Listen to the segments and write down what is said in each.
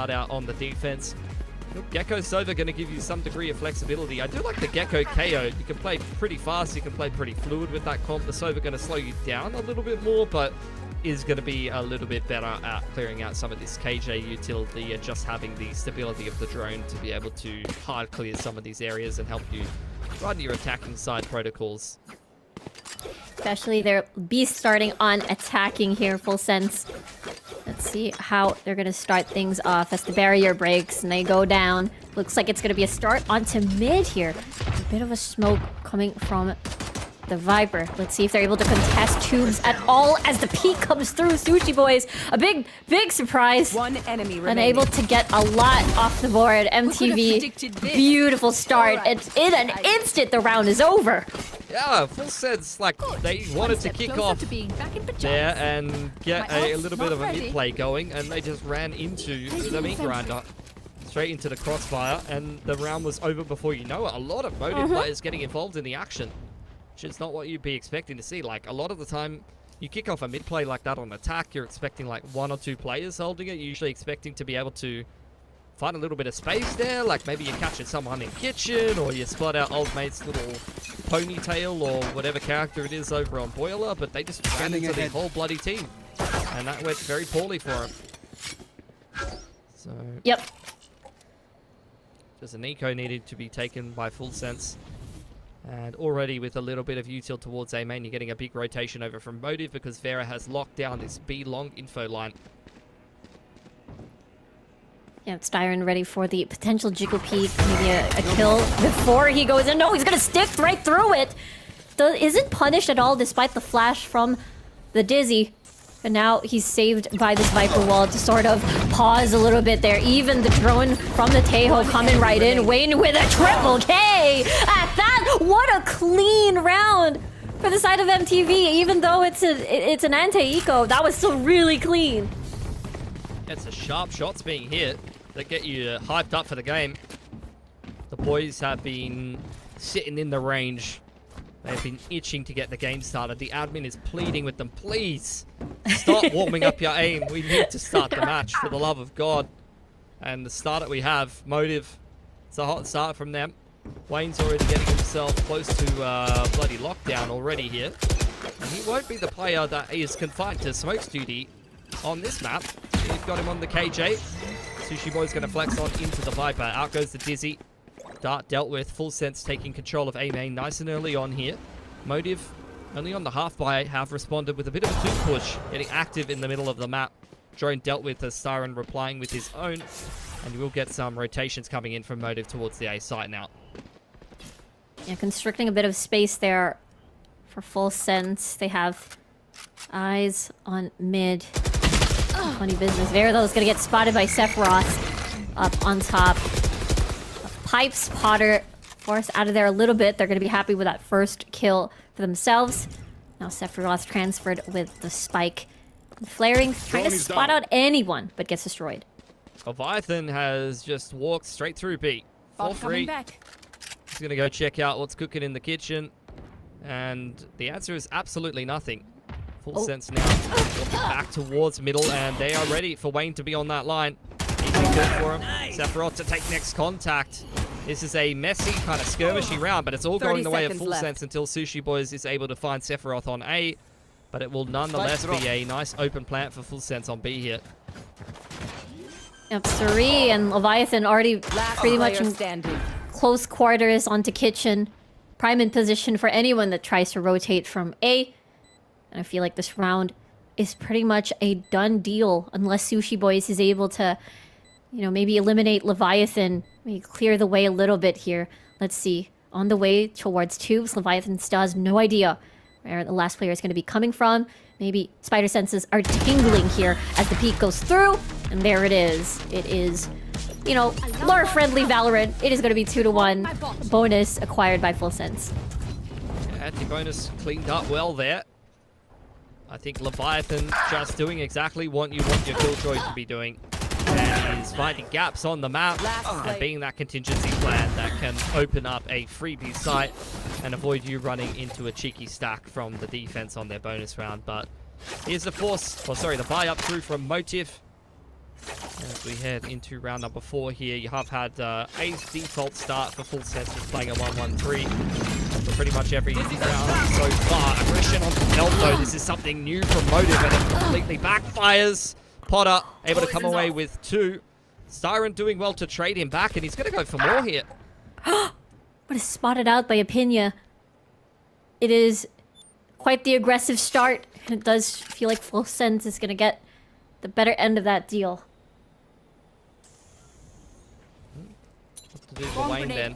start out on the defense. Gecko Sova going to give you some degree of flexibility. I do like the Gecko KO. You can play pretty fast, you can play pretty fluid with that comp. The Sova going to slow you down a little bit more, but is going to be a little bit better at clearing out some of this KJ utility and just having the stability of the drone to be able to hard clear some of these areas and help you run your attacking side protocols. Especially their Beast starting on attacking here, full sense. Let's see how they're going to start things off as the barrier breaks and they go down. Looks like it's going to be a start onto mid here. A bit of a smoke coming from the Viper. Let's see if they're able to contest tubes at all as the peek comes through. Sushi Boys, a big surprise. One enemy remaining. Unable to get a lot off the board. MTV, beautiful start. And in an instant, the round is over. Yeah, full sense, like, they wanted to kick off there and get a little bit of a mid-play going, and they just ran into the meat grinder. Straight into the crossfire, and the round was over before you know it. A lot of Motive players getting involved in the action, which is not what you'd be expecting to see. Like, a lot of the time, you kick off a mid-play like that on attack, you're expecting like 1 or 2 players holding it. You're usually expecting to be able to find a little bit of space there, like maybe you're catching someone in kitchen, or you spot out old mate's little ponytail or whatever character it is over on Boiler, but they just ran into the whole bloody team. And that went very poorly for him. So... Yep. Just an eco needed to be taken by full sense. And already with a little bit of util towards A main, you're getting a big rotation over from Motive because Vera has locked down this B long info line. Yeah, it's Styron ready for the potential jiggle peek, maybe a kill before he goes in. No, he's gonna stick right through it. Isn't punished at all despite the flash from the Dizzy. But now he's saved by this Viper wall to sort of pause a little bit there. Even the drone from the Tejo coming right in. Wayne with a triple K at that. What a clean round for the side of MTV. Even though it's an anti-eco, that was still really clean. It's a sharp shots being hit that get you hyped up for the game. The boys have been sitting in the range. They've been itching to get the game started. The admin is pleading with them, please stop warming up your aim. We need to start the match for the love of God. And the start that we have, Motive, it's a hot start from them. Wayne's already getting himself close to bloody lockdown already here. And he won't be the player that is confined to smokes duty on this map. We've got him on the KJ. Sushi Boy's going to flex on into the Viper. Out goes the Dizzy. Dart dealt with. Full sense taking control of A main nice and early on here. Motive only on the half buy have responded with a bit of a 2 push, getting active in the middle of the map. Drone dealt with as Styron replying with his own. And we'll get some rotations coming in from Motive towards the A site now. Yeah, constricting a bit of space there for full sense. They have eyes on mid. Funny business there, though. Is going to get spotted by Sephiroth up on top. Pipes, Potter, forced out of there a little bit. They're going to be happy with that first kill for themselves. Now Sephiroth transferred with the spike. Flaring, trying to spot out anyone, but gets destroyed. Leviathan has just walked straight through B. For free. He's going to go check out what's cooking in the kitchen. And the answer is absolutely nothing. Full sense now. Walking back towards middle, and they are ready for Wayne to be on that line. Easy good for him. Sephiroth to take next contact. This is a messy, kind of skirmishy round, but it's all going the way of full sense until Sushi Boys is able to find Sephiroth on A. But it will nonetheless be a nice open plant for full sense on B here. Yep, Suri and Leviathan already pretty much in close quarters onto kitchen. Prime in position for anyone that tries to rotate from A. And I feel like this round is pretty much a done deal unless Sushi Boys is able to, you know, maybe eliminate Leviathan, maybe clear the way a little bit here. Let's see. On the way towards tubes, Leviathan still has no idea where the last player is going to be coming from. Maybe spider senses are tingling here as the peek goes through. And there it is. It is, you know, lore-friendly Valorant. It is going to be 2-1 bonus acquired by Full Sense. Yeah, anti-bonus cleaned up well there. I think Leviathan just doing exactly what you want your Killjoy to be doing. And he's finding gaps on the map and being that contingency plan that can open up a freebie site and avoid you running into a cheeky stack from the defense on their bonus round. But here's the force, or sorry, the buy up through from Motive. As we head into round number 4 here, you have had a default start for Full Sense, just playing a 1-1-3 for pretty much every round so far. Aggression on the belt though, this is something new from Motive, and it completely backfires. Potter able to come away with 2. Styron doing well to trade him back, and he's going to go for more here. What is spotted out by Apinia. It is quite the aggressive start, and it does feel like Full Sense is going to get the better end of that deal. What to do for Wayne then?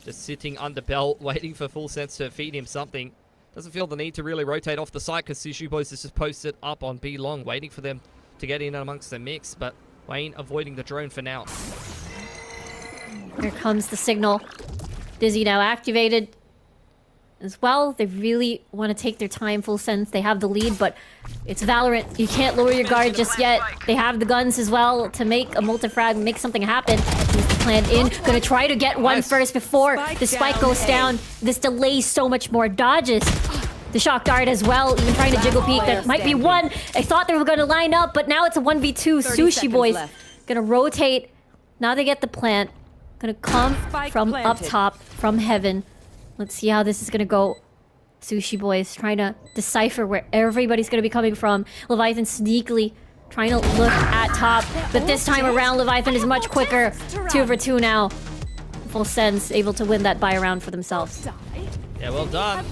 Just sitting under belt, waiting for Full Sense to feed him something. Doesn't feel the need to really rotate off the site because Sushi Boys is just posted up on B long, waiting for them to get in amongst the mix, but Wayne avoiding the drone for now. Here comes the signal. Dizzy now activated as well. They really want to take their time, Full Sense. They have the lead, but it's Valorant. You can't lower your guard just yet. They have the guns as well to make a multi-frag, make something happen. He's the plan in. Gonna try to get one first before the spike goes down. This delays so much more. Dodges the shock dart as well, even trying to jiggle peek. That might be one. I thought they were gonna line up, but now it's a 1v2. Sushi Boys gonna rotate. Now they get the plant. Gonna come from up top, from heaven. Let's see how this is gonna go. Sushi Boys trying to decipher where everybody's gonna be coming from. Leviathan sneakily trying to look at top, but this time around Leviathan is much quicker. 2-for-2 now. Full Sense able to win that buy round for themselves. Yeah, well done.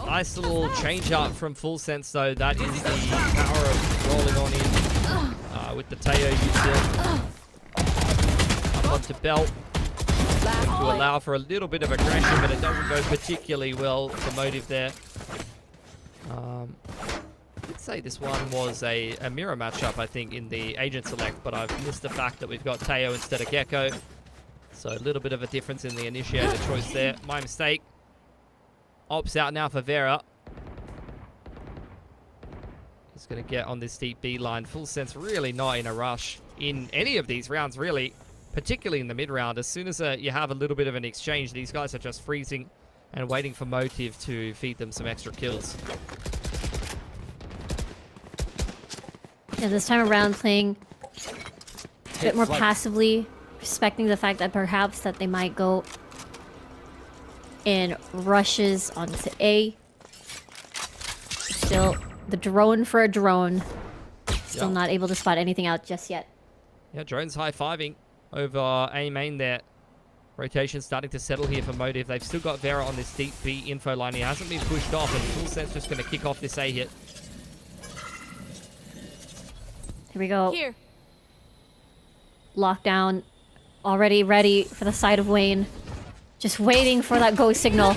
Nice little change up from Full Sense though. That is the power of rolling on in with the Teo util. Up onto belt. To allow for a little bit of aggression, but it doesn't go particularly well for Motive there. I'd say this one was a mirror matchup, I think, in the agent select, but I've missed the fact that we've got Teo instead of Gecko. So a little bit of a difference in the initiator choice there. My mistake. Ops out now for Vera. He's going to get on this deep B line. Full Sense really not in a rush in any of these rounds, really. Particularly in the mid-round. As soon as you have a little bit of an exchange, these guys are just freezing and waiting for Motive to feed them some extra kills. Yeah, this time around playing a bit more passively, respecting the fact that perhaps that they might go in rushes onto A. Still, the drone for a drone. Still not able to spot anything out just yet. Yeah, drone's high-fiving over A main there. Rotation starting to settle here for Motive. They've still got Vera on this deep B info line. He hasn't been pushed off, and Full Sense just going to kick off this A hit. Here we go. Here. Lockdown already ready for the side of Wayne. Just waiting for that go signal.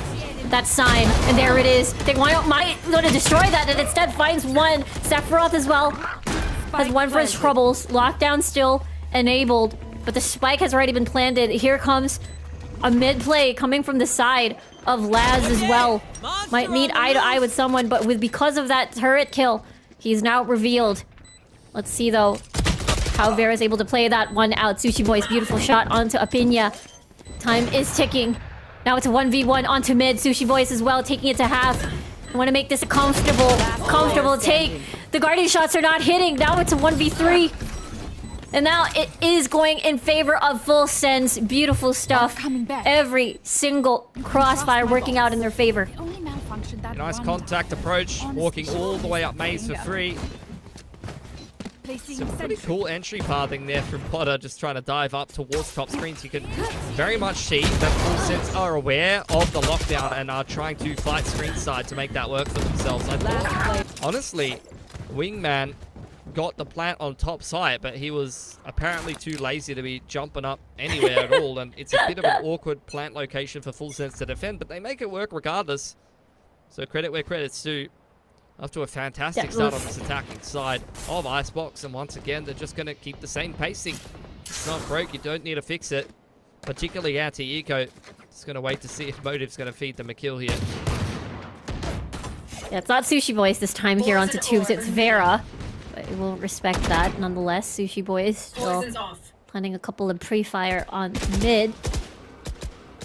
That sign. And there it is. They might want to destroy that, and instead finds one. Sephiroth as well. Has one for his troubles. Lockdown still enabled. But the spike has already been planted. Here comes a mid play coming from the side of Laz as well. Might meet eye to eye with someone, but because of that turret kill, he's now revealed. Let's see though how Vera's able to play that one out. Sushi Boy's beautiful shot onto Apinia. Time is ticking. Now it's a 1v1 onto mid. Sushi Boys as well, taking it to half. I want to make this a comfortable take. The Guardian shots are not hitting. Now it's a 1v3. And now it is going in favor of Full Sense. Beautiful stuff. Every single crossfire working out in their favor. Nice contact approach. Walking all the way up maze for free. Some pretty cool entry pathing there from Potter, just trying to dive up towards top screens. You can very much see that Full Sense are aware of the lockdown and are trying to fight screen side to make that work for themselves. I thought, honestly, Wingman got the plant on top site, but he was apparently too lazy to be jumping up anywhere at all, and it's a bit of an awkward plant location for Full Sense to defend, but they make it work regardless. So credit where credit's due. Off to a fantastic start on this attacking side of Icebox, and once again, they're just going to keep the same pacing. It's not broke, you don't need to fix it. Particularly anti-eco. Just going to wait to see if Motive's going to feed them a kill here. Yeah, it's not Sushi Boys this time here onto tubes, it's Vera. But we'll respect that nonetheless. Sushi Boys still planning a couple of pre-fire on mid.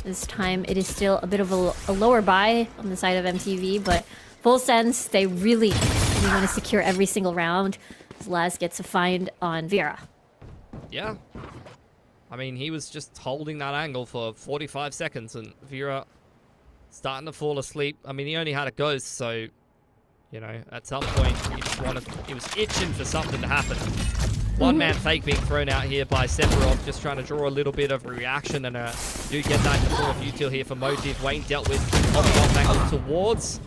This time it is still a bit of a lower buy on the side of MTV, but Full Sense, they really want to secure every single round. Laz gets a find on Vera. Yeah. I mean, he was just holding that angle for 45 seconds, and Vera starting to fall asleep. I mean, he only had a ghost, so, you know, at some point, he was itching for something to happen. One-man fake being thrown out here by Sephiroth, just trying to draw a little bit of a reaction, and do get that in the form of util here for Motive. Wayne dealt with on the off angle towards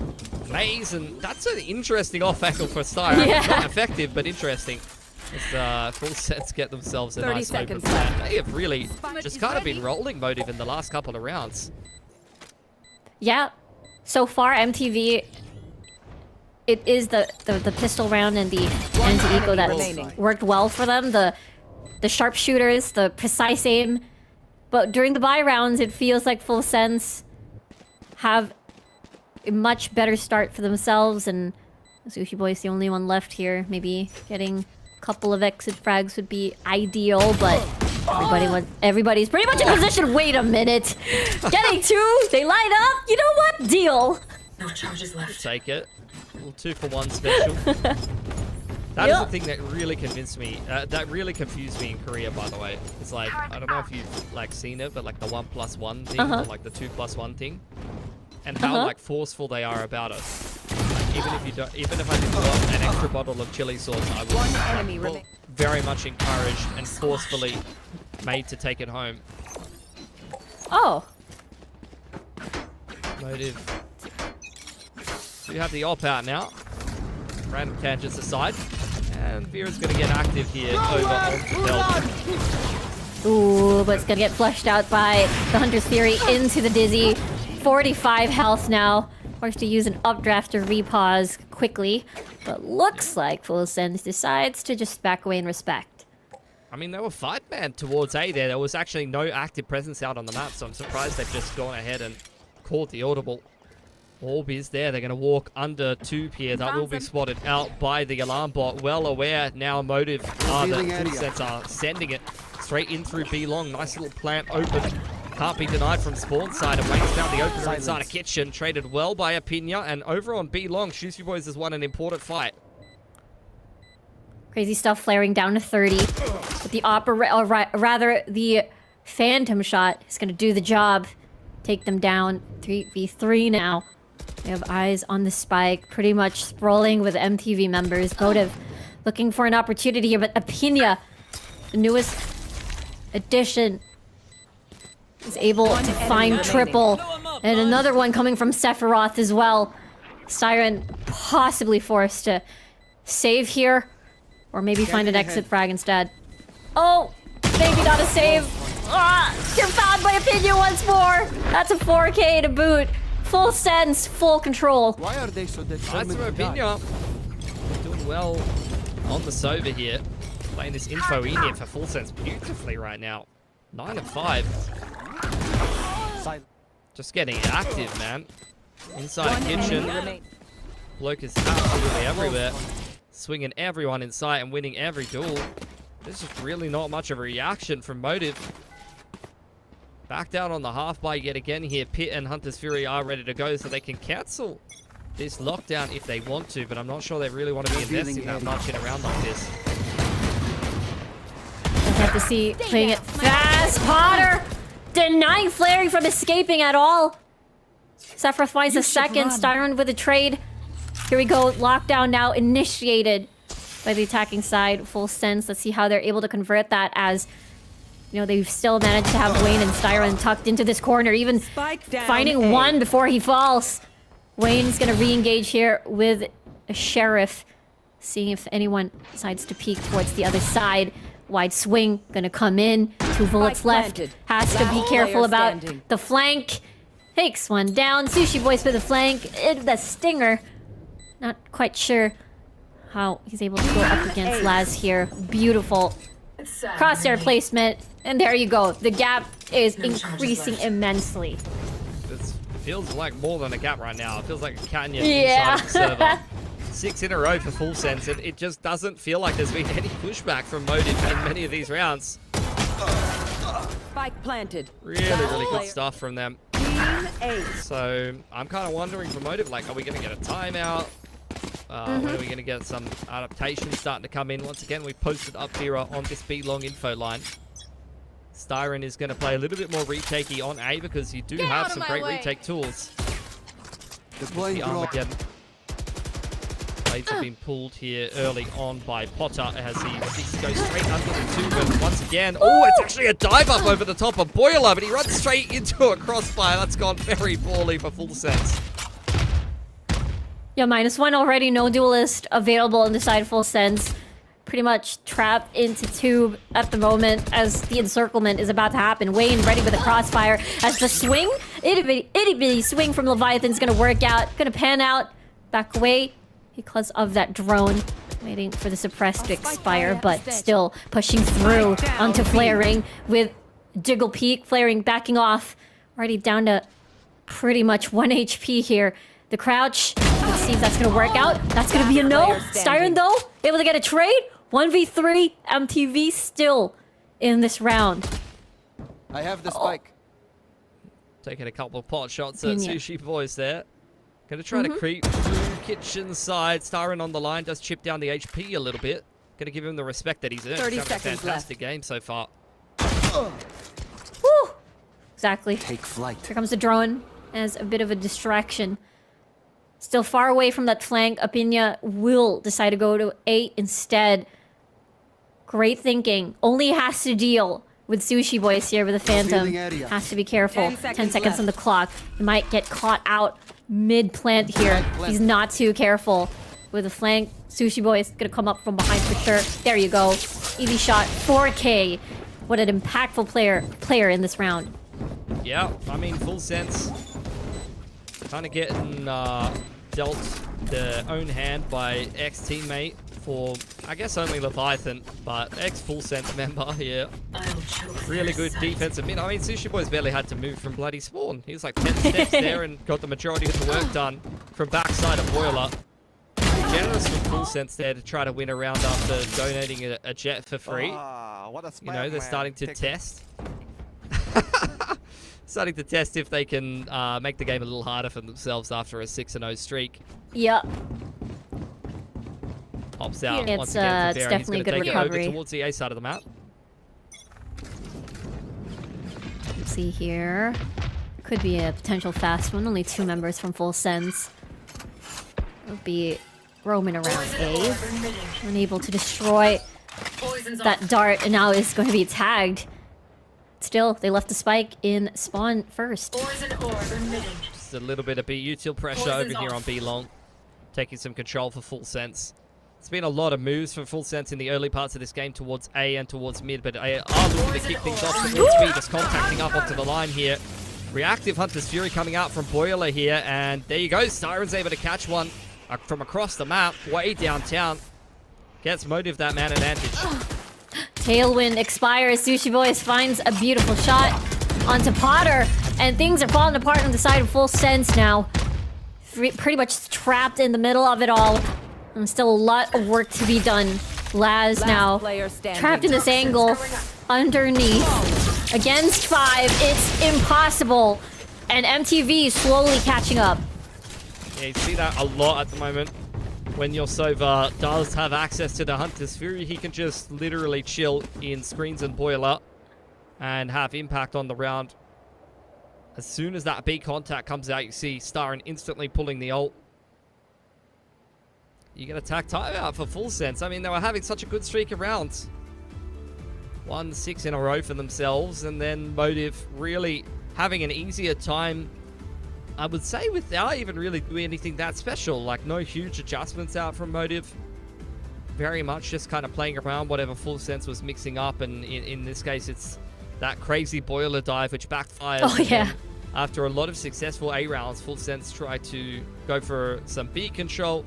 Maze, and that's an interesting off angle for Star. Yeah. Not effective, but interesting. As Full Sets get themselves a 30 nice open seconds plan. left. They have really just kind of been rolling Motive in the last couple of rounds. Yeah. So far, MTV, it is the pistol round and the anti-eco that remaining. worked well for them. The sharpshooters, the precise aim. But during the buy rounds, it feels like Full Sense have a much better start for themselves, and Sushi Boy's the only one left here. Maybe getting a couple of exit frags would be ideal, but everybody's pretty much in position. Wait a minute. Getting two, they line up. You know what? Deal. No charges left. Take it. A little 2-for-1 special. That is the thing that really convinced me. That really confused me in Korea, by the way. It's like, I don't know if you've like seen it, but like the 1+1 thing, or like the 2+1 thing, and how like forceful they are about it. Like, even if I didn't want an extra bottle of chili sauce, I would very much encouraged and forcefully made to take it home. Oh. Motive. We have the op out now. Random tangents aside. And Vera's going to get active here over onto Belt. Ooh, but it's gonna get flushed out by the Hunter's Theory into the Dizzy. 45 health now. Forced to use an updraft to repause quickly. But looks like Full Sense decides to just back away in respect. I mean, they were fight man towards A there. There was actually no active presence out on the map, so I'm surprised they've just gone ahead and called the audible. Orb is there. They're going to walk under 2 here. That will be spotted out by the alarm bot. Well aware now Motive that Full Sense are sending it straight in through B long. Nice little plant open. Can't be denied from spawn side. And Wayne's found the opener inside a kitchen. Traded well by Apinia. And over on B long, Shoesy Boys has won an important fight. Crazy stuff flaring down to 30. But the rather the Phantom shot is going to do the job. Take them down 3v3 now. They have eyes on the spike, pretty much sprawling with MTV members. Motive looking for an opportunity here, but Apinia, the newest addition, is able to find triple. And another one coming from Sephiroth as well. Siren possibly forced to save here, or maybe find an exit frag instead. Oh, maybe not a save. Ah, you're found by Apinia once more. That's a 4K to boot. Full Sense, full control. Why are they so determined Nice from to die? Apinia. Doing well on the Sova here. Playing this info in here for Full Sense beautifully right now. 9 of 5. Just getting active, man. Inside the kitchen. Bloke is absolutely everywhere. Swinging everyone in sight and winning every duel. There's just really not much of a reaction from Motive. Back down on the half bar yet again here. Pit and Hunter's Fury are ready to go, so they can cancel this lockdown if they want to, but I'm not sure they really want to be investing that much in a round like this. We'll have to see playing it fast. Potter denying flaring from escaping at all. Sephiroth finds a second. Styron with a trade. Here we go. Lockdown now initiated by the attacking side. Full Sense. Let's see how they're able to convert that, as you know, they've still managed to have Wayne and Styron tucked into this corner, even finding one before he falls. Wayne's gonna re-engage here with a Sheriff, seeing if anyone decides to peek towards the other side. Wide swing, gonna come in. 2 bullets left. Has to be careful about the flank. Takes one down. Sushi Boys with the flank. The stinger. Not quite sure how he's able to go up against Laz here. Beautiful crosshair placement. And there you go. The gap is increasing immensely. This feels like more than a gap right now. It feels like a canyon Yeah. inside of the server. 6 in a row for Full Sense, and it just doesn't feel like there's been any pushback from Motive in many of these rounds. Spike planted. Really good stuff from them. Team A. So I'm kind of wondering for Motive, like, are we going to get a timeout? When are we going to get some adaptations starting to come in? Once again, we posted up here on this B long info line. Styron is going to play a little bit more retakey on A because you do have some great retake tools. The Armageddon. Blades have been pulled here early on by Potter as he seeks to go straight under the two, but once again, oh, it's actually a dive up over the top of Boiler, but he runs straight into a crossfire. That's gone very poorly for Full Sense. Yeah, -1 already, no duelist available on the side Full Sense. Pretty much trapped into tube at the moment as the encirclement is about to happen. Wayne ready with a crossfire as the swing, itty bitty swing from Leviathan is gonna work out, gonna pan out, back away because of that drone. Waiting for the suppress to expire, but still pushing through onto Flaring with Jiggle Peak. Flaring backing off, already down to pretty much 1 HP here. The crouch, let's see if that's gonna work out. That's gonna be a no. Styron though, able to get a trade. 1v3, MTV still in this round. I have the spike. Taking a couple of pot shots at Sushi Boys there. Gonna try to creep through Kitchen side. Styron on the line does chip down the HP a little bit. Gonna give him the respect that he's earned. 30 He's having a seconds fantastic game so far. Woo! Exactly. Take flight. Here comes the drone as a bit of a distraction. Still far away from that flank. Apinya will decide to go to A instead. Great thinking. Only has to deal with Sushi Boys here with a Phantom. Has to be careful. 10 seconds on the clock. He might get caught out mid-plant here. He's not too careful. With a flank, Sushi Boys gonna come up from behind for sure. There you go. Easy shot. 4K. What an impactful player in this round. Yeah, I mean, Full Sense. Kind of getting dealt their own hand by ex-teammate for, I guess, only Leviathan, but ex-Full Sense member here. Really good defensive mid. I mean, Sushi Boys barely had to move from bloody spawn. He was like 10 steps there and got the majority of the work done from backside of Boiler. Generous from Full Sense there to try to win a round after donating a jet for free. What a You know, they're starting to test. Starting to test if they can make the game a little harder for themselves after a 6-0 streak. Yep. Pops out It's, once again for it's Baron. definitely He's a going good to take it recovery. over towards the A side of the map. Let's see here. Could be a potential fast one. Only 2 members from Full Sense. Will be roaming around A. Unable to destroy that dart, and now is going to be tagged. Still, they left the spike in spawn first. Just a little bit of B util pressure over here on B long. Taking some control for Full Sense. It's been a lot of moves for Full Sense in the early parts of this game towards A and towards mid, but A are looking to kick things off towards B, just contacting up onto the line here. Reactive Hunter's Fury coming out from Boiler here, and there you go. Styron's able to catch one from across the map, way downtown. Gets Motive that man advantage. Tailwind expires. Sushi Boys finds a beautiful shot onto Potter, and things are falling apart on the side of Full Sense now. Pretty much trapped in the middle of it all. And still a lot of work to be done. Laz now trapped in this angle underneath. Against 5, it's impossible. And MTV is slowly catching up. Yeah, you see that a lot at the moment. When your Sova does have access to the Hunter's Fury, he can just literally chill in screens and Boiler and have impact on the round. As soon as that B contact comes out, you see Styron instantly pulling the ult. You get a attack timeout for Full Sense. I mean, they were having such a good streak of rounds. 1-6 in a row for themselves, and then Motive really having an easier time, I would say, without even really doing anything that special. Like, no huge adjustments out from Motive. Very much just kind of playing around whatever Full Sense was mixing up, and in this case, it's that crazy Boiler dive, which backfires. Oh, yeah. After a lot of successful A rounds, Full Sense tried to go for some B control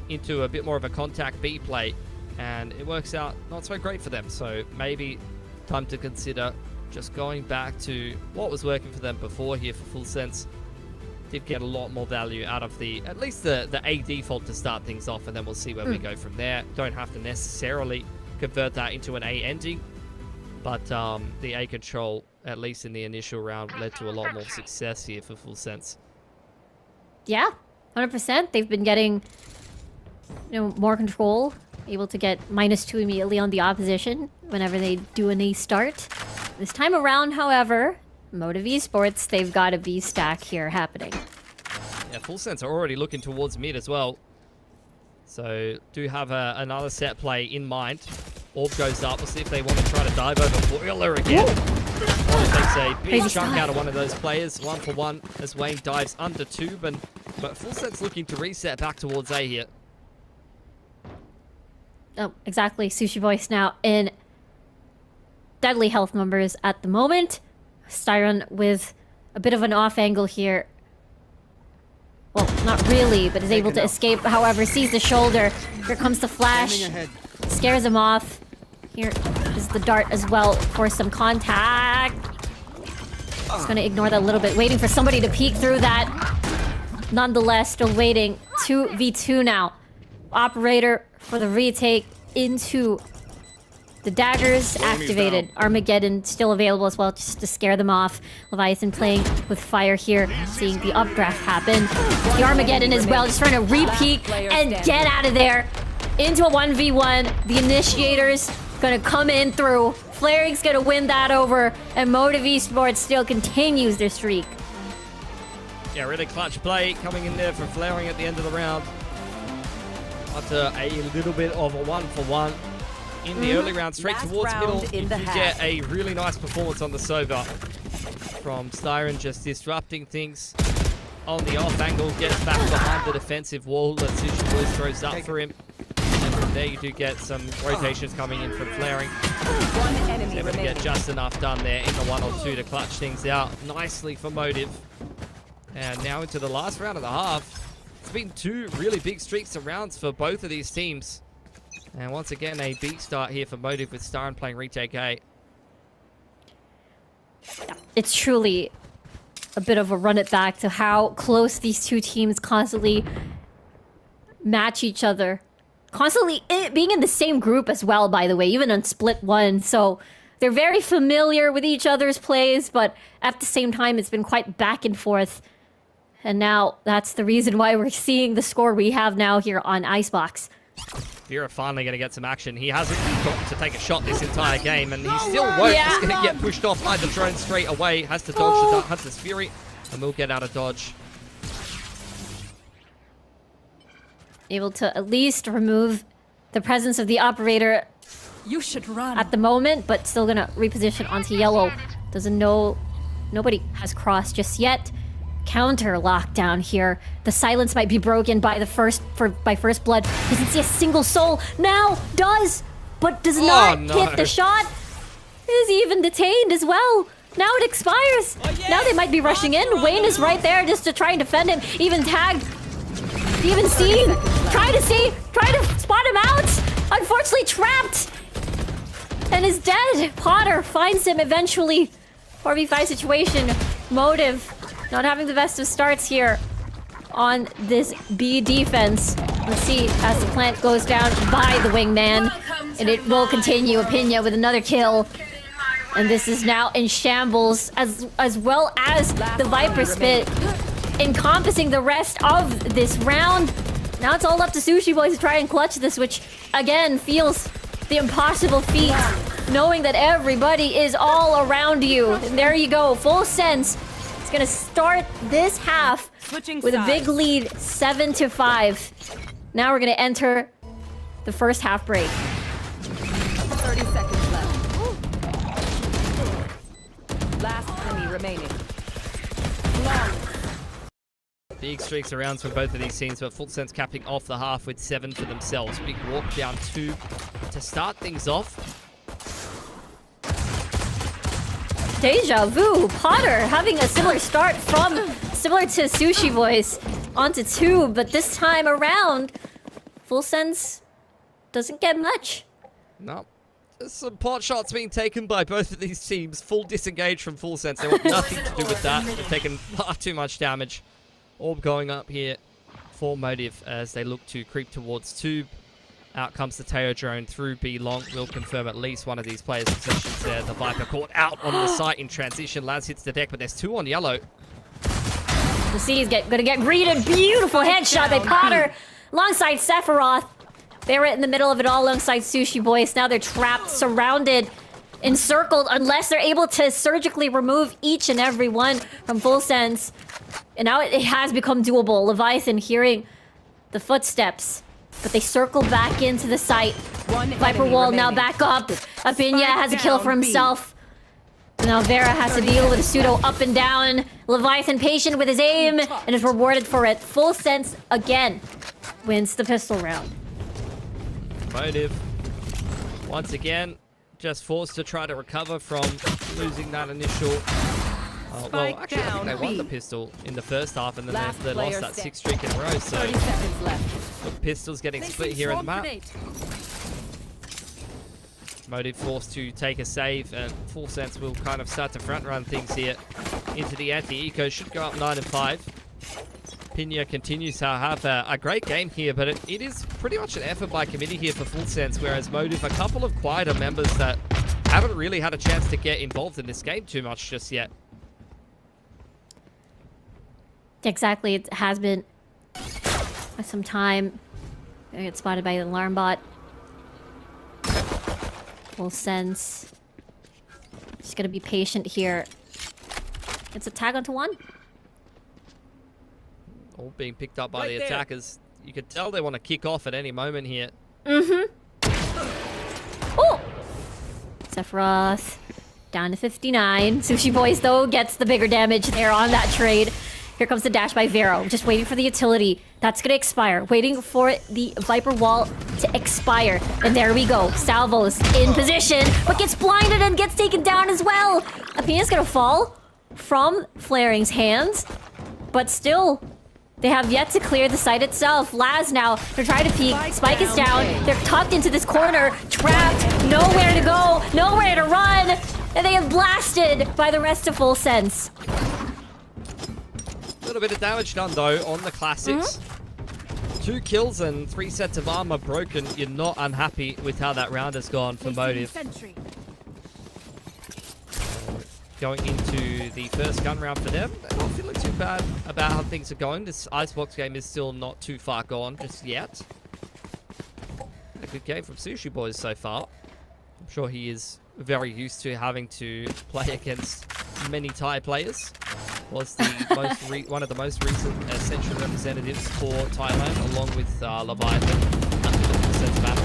into a bit more of a contact B play, and it works out not so great for them. So maybe time to consider just going back to what was working for them before here for Full Sense. Did get a lot more value out of at least the A default to start things off, and then we'll see where we go from there. Don't have to necessarily convert that into an A ending, but the A control, at least in the initial round, led to a lot more success here for Full Sense. Yeah, 100%. They've been getting more control. Able to get -2 immediately on the opposition whenever they do an A start. This time around, however, Motive Esports, they've got a B stack here happening. Yeah, Full Sense are already looking towards mid as well. So, do have another set play in mind. Orb goes up. We'll see if they want to try to dive over Boiler again. Orb takes a big Crazy chunk style. out of one of those players. 1 for 1 as Wayne dives under Tube. But Full Sense looking to reset back towards A here. Oh, exactly. Sushi Voice now in deadly health numbers at the moment. Styron with a bit of an off angle here. Well, not really, but is able to escape. However, sees the shoulder. Here comes the flash. Aiming ahead. Scares him off. Here is the dart as well for some contact. Just gonna ignore that a little bit. Waiting for somebody to peek through that. Nonetheless, still waiting. 2v2 now. Operator for the retake into the daggers activated. Armageddon still available as well, just to scare them off. Leviathan playing with fire here, seeing the updraft happen. The Armageddon as well, just trying to re-peek and get out of there. Into a 1v1. The Initiators gonna come in through. Flaring's gonna win that over, and Motive Esports still continues their streak. Yeah, really clutch play coming in there from Flaring at the end of the round. After a little bit of a 1 for 1 in the early round, straight Last towards round middle. in You the do half. get a really nice performance on the Sova from Styron, just disrupting things on the off angle, gets back behind the defensive wall that Sushi Boys throws up for him. And from there you do get some rotations coming in from Flaring. One enemy Able to get remaining. just enough done there in the 1 or 2 to clutch things out nicely for Motive. And now into the last round of the half. It's been 2 really big streaks of rounds for both of these teams. And once again, a beat start here for Motive with Styron playing retake A. It's truly a bit of a run it back to how close these two teams constantly match each other. Constantly being in the same group as well, by the way, even on split 1. So they're very familiar with each other's plays, but at the same time, it's been quite back and forth. And now that's the reason why we're seeing the score we have now here on Icebox. Vera finally going to get some action. He hasn't got to take a shot this entire game, and he still won't. Yeah. He's going to get pushed off by the drone straight away. Has to dodge the Hunter's Fury, and will get out of dodge. Able to at least remove the presence of the operator You should run. at the moment, but still gonna reposition onto yellow. Doesn't know... Nobody has crossed just yet. Counter lockdown here. The silence might be broken by the first blood. Doesn't see a single soul. Now does, but does not no. hit the shot. Is even detained as well. Now it expires. Now they might be rushing in. Wayne is right there just to try and defend him. Even tagged. Even seen. Try to spot him out. Unfortunately trapped. And is dead. Potter finds him eventually. 4v5 situation. Motive not having the best of starts here on this B defense. Let's see as the plant goes down by the wingman. And it will continue. Opinia with another kill. And this is now in shambles as well as the Viper Spit encompassing the rest of this round. Now it's all up to Sushi Boys to try and clutch this, which again feels the impossible feat, knowing that everybody is all around you. And there you go, Full Sense. It's gonna start this half Switching with a big sides. lead, 7-5. Now we're gonna enter the first half break. 30 seconds left. Last enemy remaining. Big streaks of rounds from both of these teams, but Full Sense capping off the half with 7 for themselves. Big walk down 2 to start things off. Deja vu. Potter having a similar start similar to Sushi Boys onto 2, but this time around, Full Sense doesn't get much. No. There's some pot shots being taken by both of these teams. Full disengage from Full Sense. They want nothing to do with that. They've taken far too much damage. Orb going up here for Motive as they look to creep towards Tube. Out comes the Teo drone through B long. Will confirm at least one of these players' positions there. The Viper caught out on the site in transition. Laz hits the deck, but there's 2 on yellow. The C is gonna get greeted. Beautiful headshot by Potter alongside Sephiroth. They were in the middle of it all alongside Sushi Boys. Now they're trapped, surrounded, encircled, unless they're able to surgically remove each and every one from Full Sense. And now it has become doable. Leviathan hearing the footsteps, but they circle back into the site. One Viper enemy Wall now remaining. back up. Apinya has a kill for down, B. himself. Now Vera has to deal with a pseudo up and down. Leviathan patient with his aim and is rewarded for it. Full Sense again wins the pistol round. Motive, once again, just forced to try to recover from losing that initial. Well, Spike actually, I think down, they won B. the pistol in the first half, and then Last they lost player that stand- 6 streak in a row. So 30 seconds left. the pistols getting split here in the map. Motive forced to take a save, and Full Sense will kind of start to front run things here into the anti-eco. Should go up 9-5. Pinya continues to have a great game here, but it is pretty much an effort by committee here for Full Sense, whereas Motive, a couple of quieter members that haven't really had a chance to get involved in this game too much just yet. Exactly, it has been quite some time. Gonna get spotted by the alarm bot. Full Sense. Just gonna be patient here. It's a tag onto one. All being picked up by Right the there. attackers. You could tell they want to kick off at any moment here. Oh! Sephiroth down to 59. Sushi Boys, though, gets the bigger damage there on that trade. Here comes the dash by Vero. Just waiting for the utility. That's going to expire. Waiting for the Viper Wall to expire. And there we go. Salvo's in position, but gets blinded and gets taken down as well. Athena's going to fall from Flaring's hands. But still, they have yet to clear the site itself. Laz now, they're trying to peek. Spike is down. They're tucked into this corner. Trapped. Nowhere to go. Nowhere to run. And they have blasted by the rest of Full Sense. A little bit of damage done, though, on the classics. 2 kills and 3 sets of armor broken. You're not unhappy with how that round has gone for Motive. Going into the first gun round for them. They're not feeling too bad about how things are going. This Icebox game is still not too far gone just yet. A good game from Sushi Boys so far. I'm sure he is very used to having to play against many Thai players. Was the one of the most recent Central representatives for Thailand, along with Leviathan. After the Sense battle.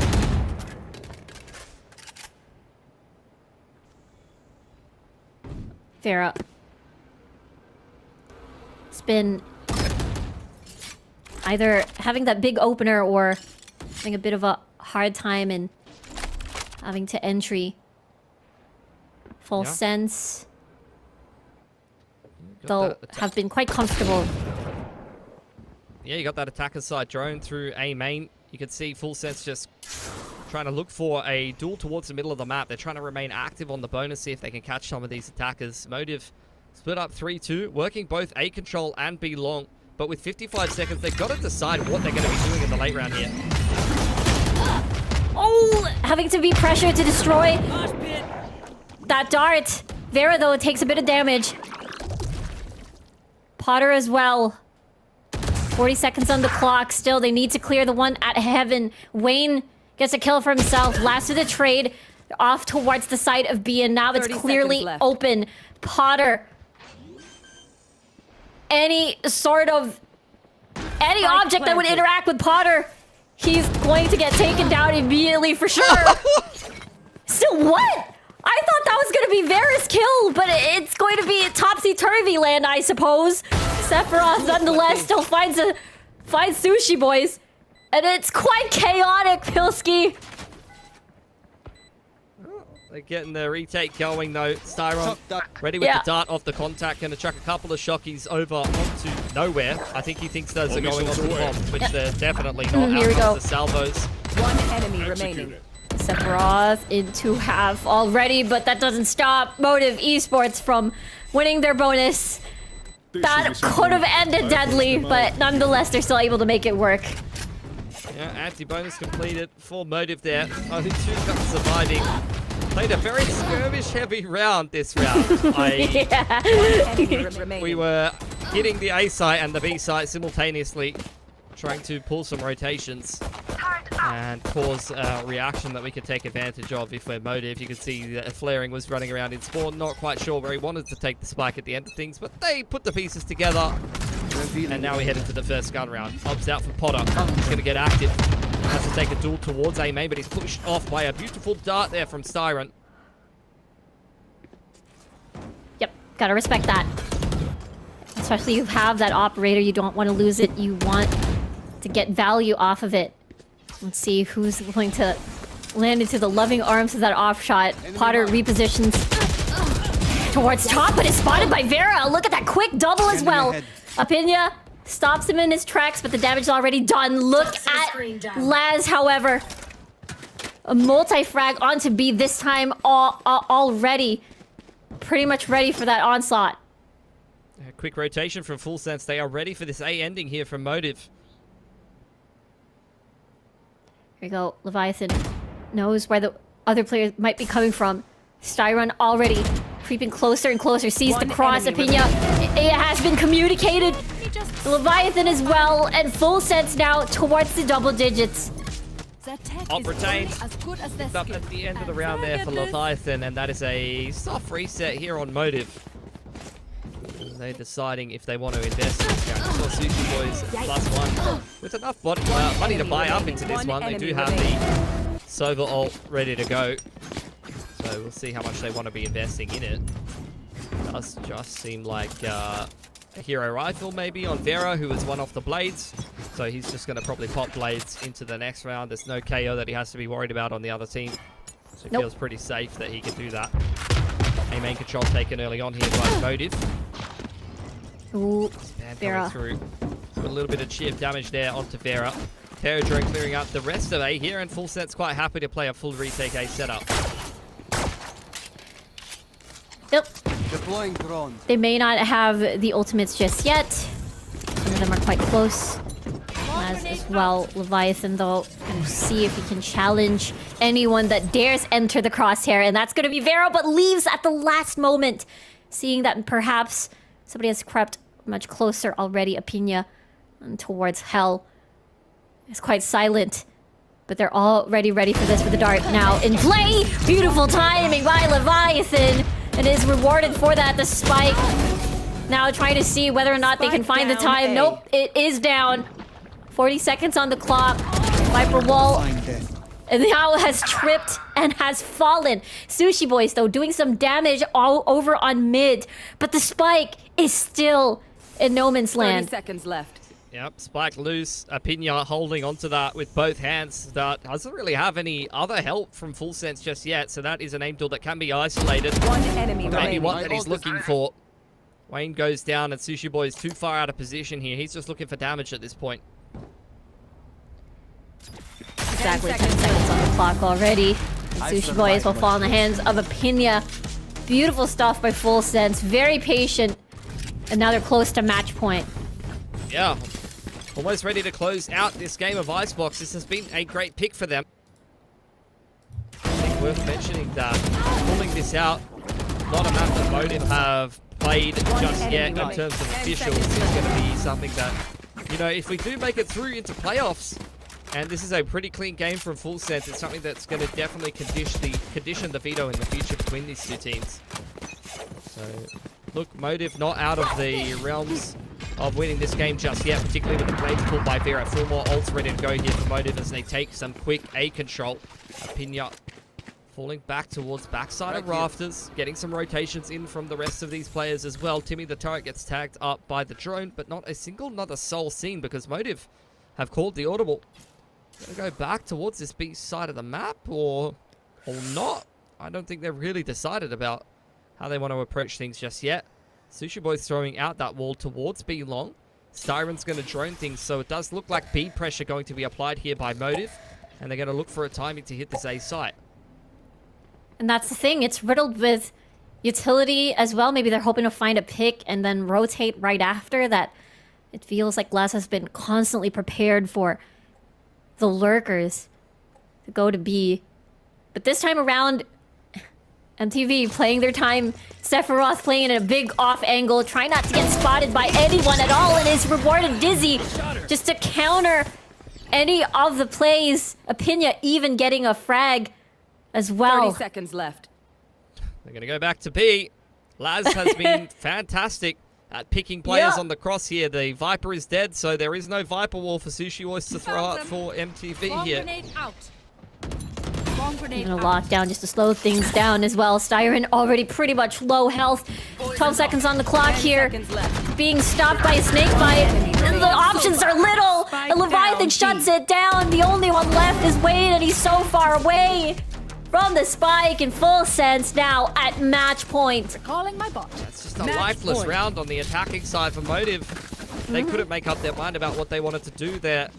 Farah. It's been either having that big opener or having a bit of a hard time in having to entry. Full Yeah. Sense. Got They'll that attack- have been quite comfortable. Yeah, you got that attacker side drone through A main. You can see Full Sense just trying to look for a duel towards the middle of the map. They're trying to remain active on the bonus, see if they can catch some of these attackers. Motive split up 3-2, working both A control and B long. But with 55 seconds, they've got to decide what they're going to be doing in the late round here. Oh! Having to be pressured to destroy that dart. Vera, though, takes a bit of damage. Potter as well. 40 seconds on the clock. Still, they need to clear the one at Heaven. Wayne gets a kill for himself. Last of the trade. Off towards the side of B, and now it's 30 clearly seconds left. open. Potter. Any sort of... Any Spike object that would planted. interact with Potter, he's going to get taken down immediately for sure. Still, what? I thought that was going to be Vera's kill, but it's going to be topsy-turvy land, I suppose. Sephiroth, nonetheless, still finds Sushi Boys. And it's quite chaotic, Pilski. They're getting the retake going, though. Styron ready with Yeah. the dart off the contact. Going to chuck a couple of shockies over onto nowhere. I think he thinks those are going onto the bombs, which they're definitely not. Here we Out go. comes the salvos. One enemy remaining. Sephiroth into half already, but that doesn't stop Motive Esports from winning their bonus. That could have ended deadly, but nonetheless, they're still able to make it work. Yeah, anti-bonus completed for Motive there. Only 2 guns surviving. Played a very skirmish-heavy round this round. Yeah. Enemy remaining. We were hitting the A site and the B site simultaneously, trying to pull some rotations. and cause a reaction that we could take advantage of if we're Motive. You could see that Flaring was running around in spawn, not quite sure where he wanted to take the spike at the end of things, but they put the pieces together. And now we head into the first gun round. Ob's out for Potter. He's going to get active. Has to take a duel towards A main, but he's pushed off by a beautiful dart there from Styron. Yep, gotta respect that. Especially you have that operator, you don't want to lose it. You want to get value off of it. Let's see who's going to land into the loving arms of that off shot. Potter repositions towards top, but is spotted by Vera. Look at that quick double as well. Apinya stops him in his tracks, but the damage is already done. Look at Laz, however. A multi-frag onto B this time already. Pretty much ready for that onslaught. A quick rotation from Full Sense. They are ready for this A ending here from Motive. Here we go. Leviathan knows where the other players might be coming from. Styron already creeping closer and closer. Sees the cross. Apinya. It has been communicated. Leviathan as well. And Full Sense now towards the double digits. Op retained. Up at the end of the round there for Leviathan. And that is a soft reset here on Motive. They're deciding if they want to invest in this game. So Sushi Boys +1 with enough money to buy up into this one. They do have the Sova ult ready to go. So we'll see how much they want to be investing in it. It does just seem like a hero rifle maybe on Vera, who was one off the blades. So he's just going to probably pop blades into the next round. There's no KO that he has to be worried about on the other team. So it feels pretty safe that he can do that. A main control taken early on here by Motive. Ooh, Vera. Through. Put a little bit of sheer damage there onto Vera. Paradrone clearing up the rest of A here, and Full Set's quite happy to play a full retake A setup. Yep. Deploying drone. They may not have the ultimates just yet. Some of them are quite close. As well, Leviathan though, we'll see if he can challenge anyone that dares enter the crosshair, and that's going to be Vera, but leaves at the last moment, seeing that perhaps somebody has crept much closer already. Apinya towards Hell. It's quite silent, but they're already ready for this with the dart now in play. Beautiful timing by Leviathan, and is rewarded for that. The spike now trying to see whether or not they can find the time. Nope, it is down. 40 seconds on the clock. Viper Wall and now has tripped and has fallen. Sushi Boys though doing some damage all over on mid, but the spike is still in no man's land. 30 seconds left. Yep, spike loose. Apinya holding onto that with both hands. That doesn't really have any other help from Full Sense just yet, so that is an aim tool that can be isolated. One enemy Maybe remaining. what that he's looking for. Wayne goes down and Sushi Boy is too far out of position here. He's just looking for damage at this point. Exactly 10 seconds on the clock already. And Sushi Boys will fall in the hands of Apinya. Beautiful stuff by Full Sense. Very patient. And now they're close to match point. Yeah. Almost ready to close out this game of Icebox. This has been a great pick for them. I think worth mentioning that pulling this out, not a map that Motive have played just yet in terms of officials is going to be something that, you know, if we do make it through into playoffs, and this is a pretty clean game from Full Sense, it's something that's going to definitely condition the veto in the future between these two teams. So, look, Motive not out of the realms of winning this game just yet, particularly with the blades pulled by Vera. 4 more ults ready to go here for Motive as they take some quick A control. Apinya falling back towards backside of rafters, getting some rotations in from the rest of these players as well. Timmy the turret gets tagged up by the drone, but not a single another soul seen because Motive have called the audible. Gonna go back towards this B side of the map or not? I don't think they've really decided about how they want to approach things just yet. Sushi Boy's throwing out that wall towards B long. Styron's going to drone things, so it does look like B pressure going to be applied here by Motive, and they're going to look for a timing to hit this A site. And that's the thing, it's riddled with utility as well. Maybe they're hoping to find a pick and then rotate right after that. It feels like Les has been constantly prepared for the lurkers to go to B. But this time around, MTV playing their time. Sephiroth playing in a big off angle, trying not to get spotted by anyone at all, and is rewarded Dizzy just to counter any of the plays. Opinia even getting a frag as well. 30 seconds left. They're going to go back to B. Laz has been fantastic at picking players on the cross here. The Viper is dead, so there is no Viper wall for Sushi Boys to throw out for MTV here. Even a lockdown just to slow things down as well. Styron already pretty much low health. 12 seconds on the clock here. Being stopped by a snake bite. The options are little. And Leviathan shuts it down. The only one left is Wade, and he's so far away from the spike. In full sense now at match point. Calling my bot. It's just a lifeless round on the attacking side for Motive. They couldn't make up their mind about what they wanted to do there.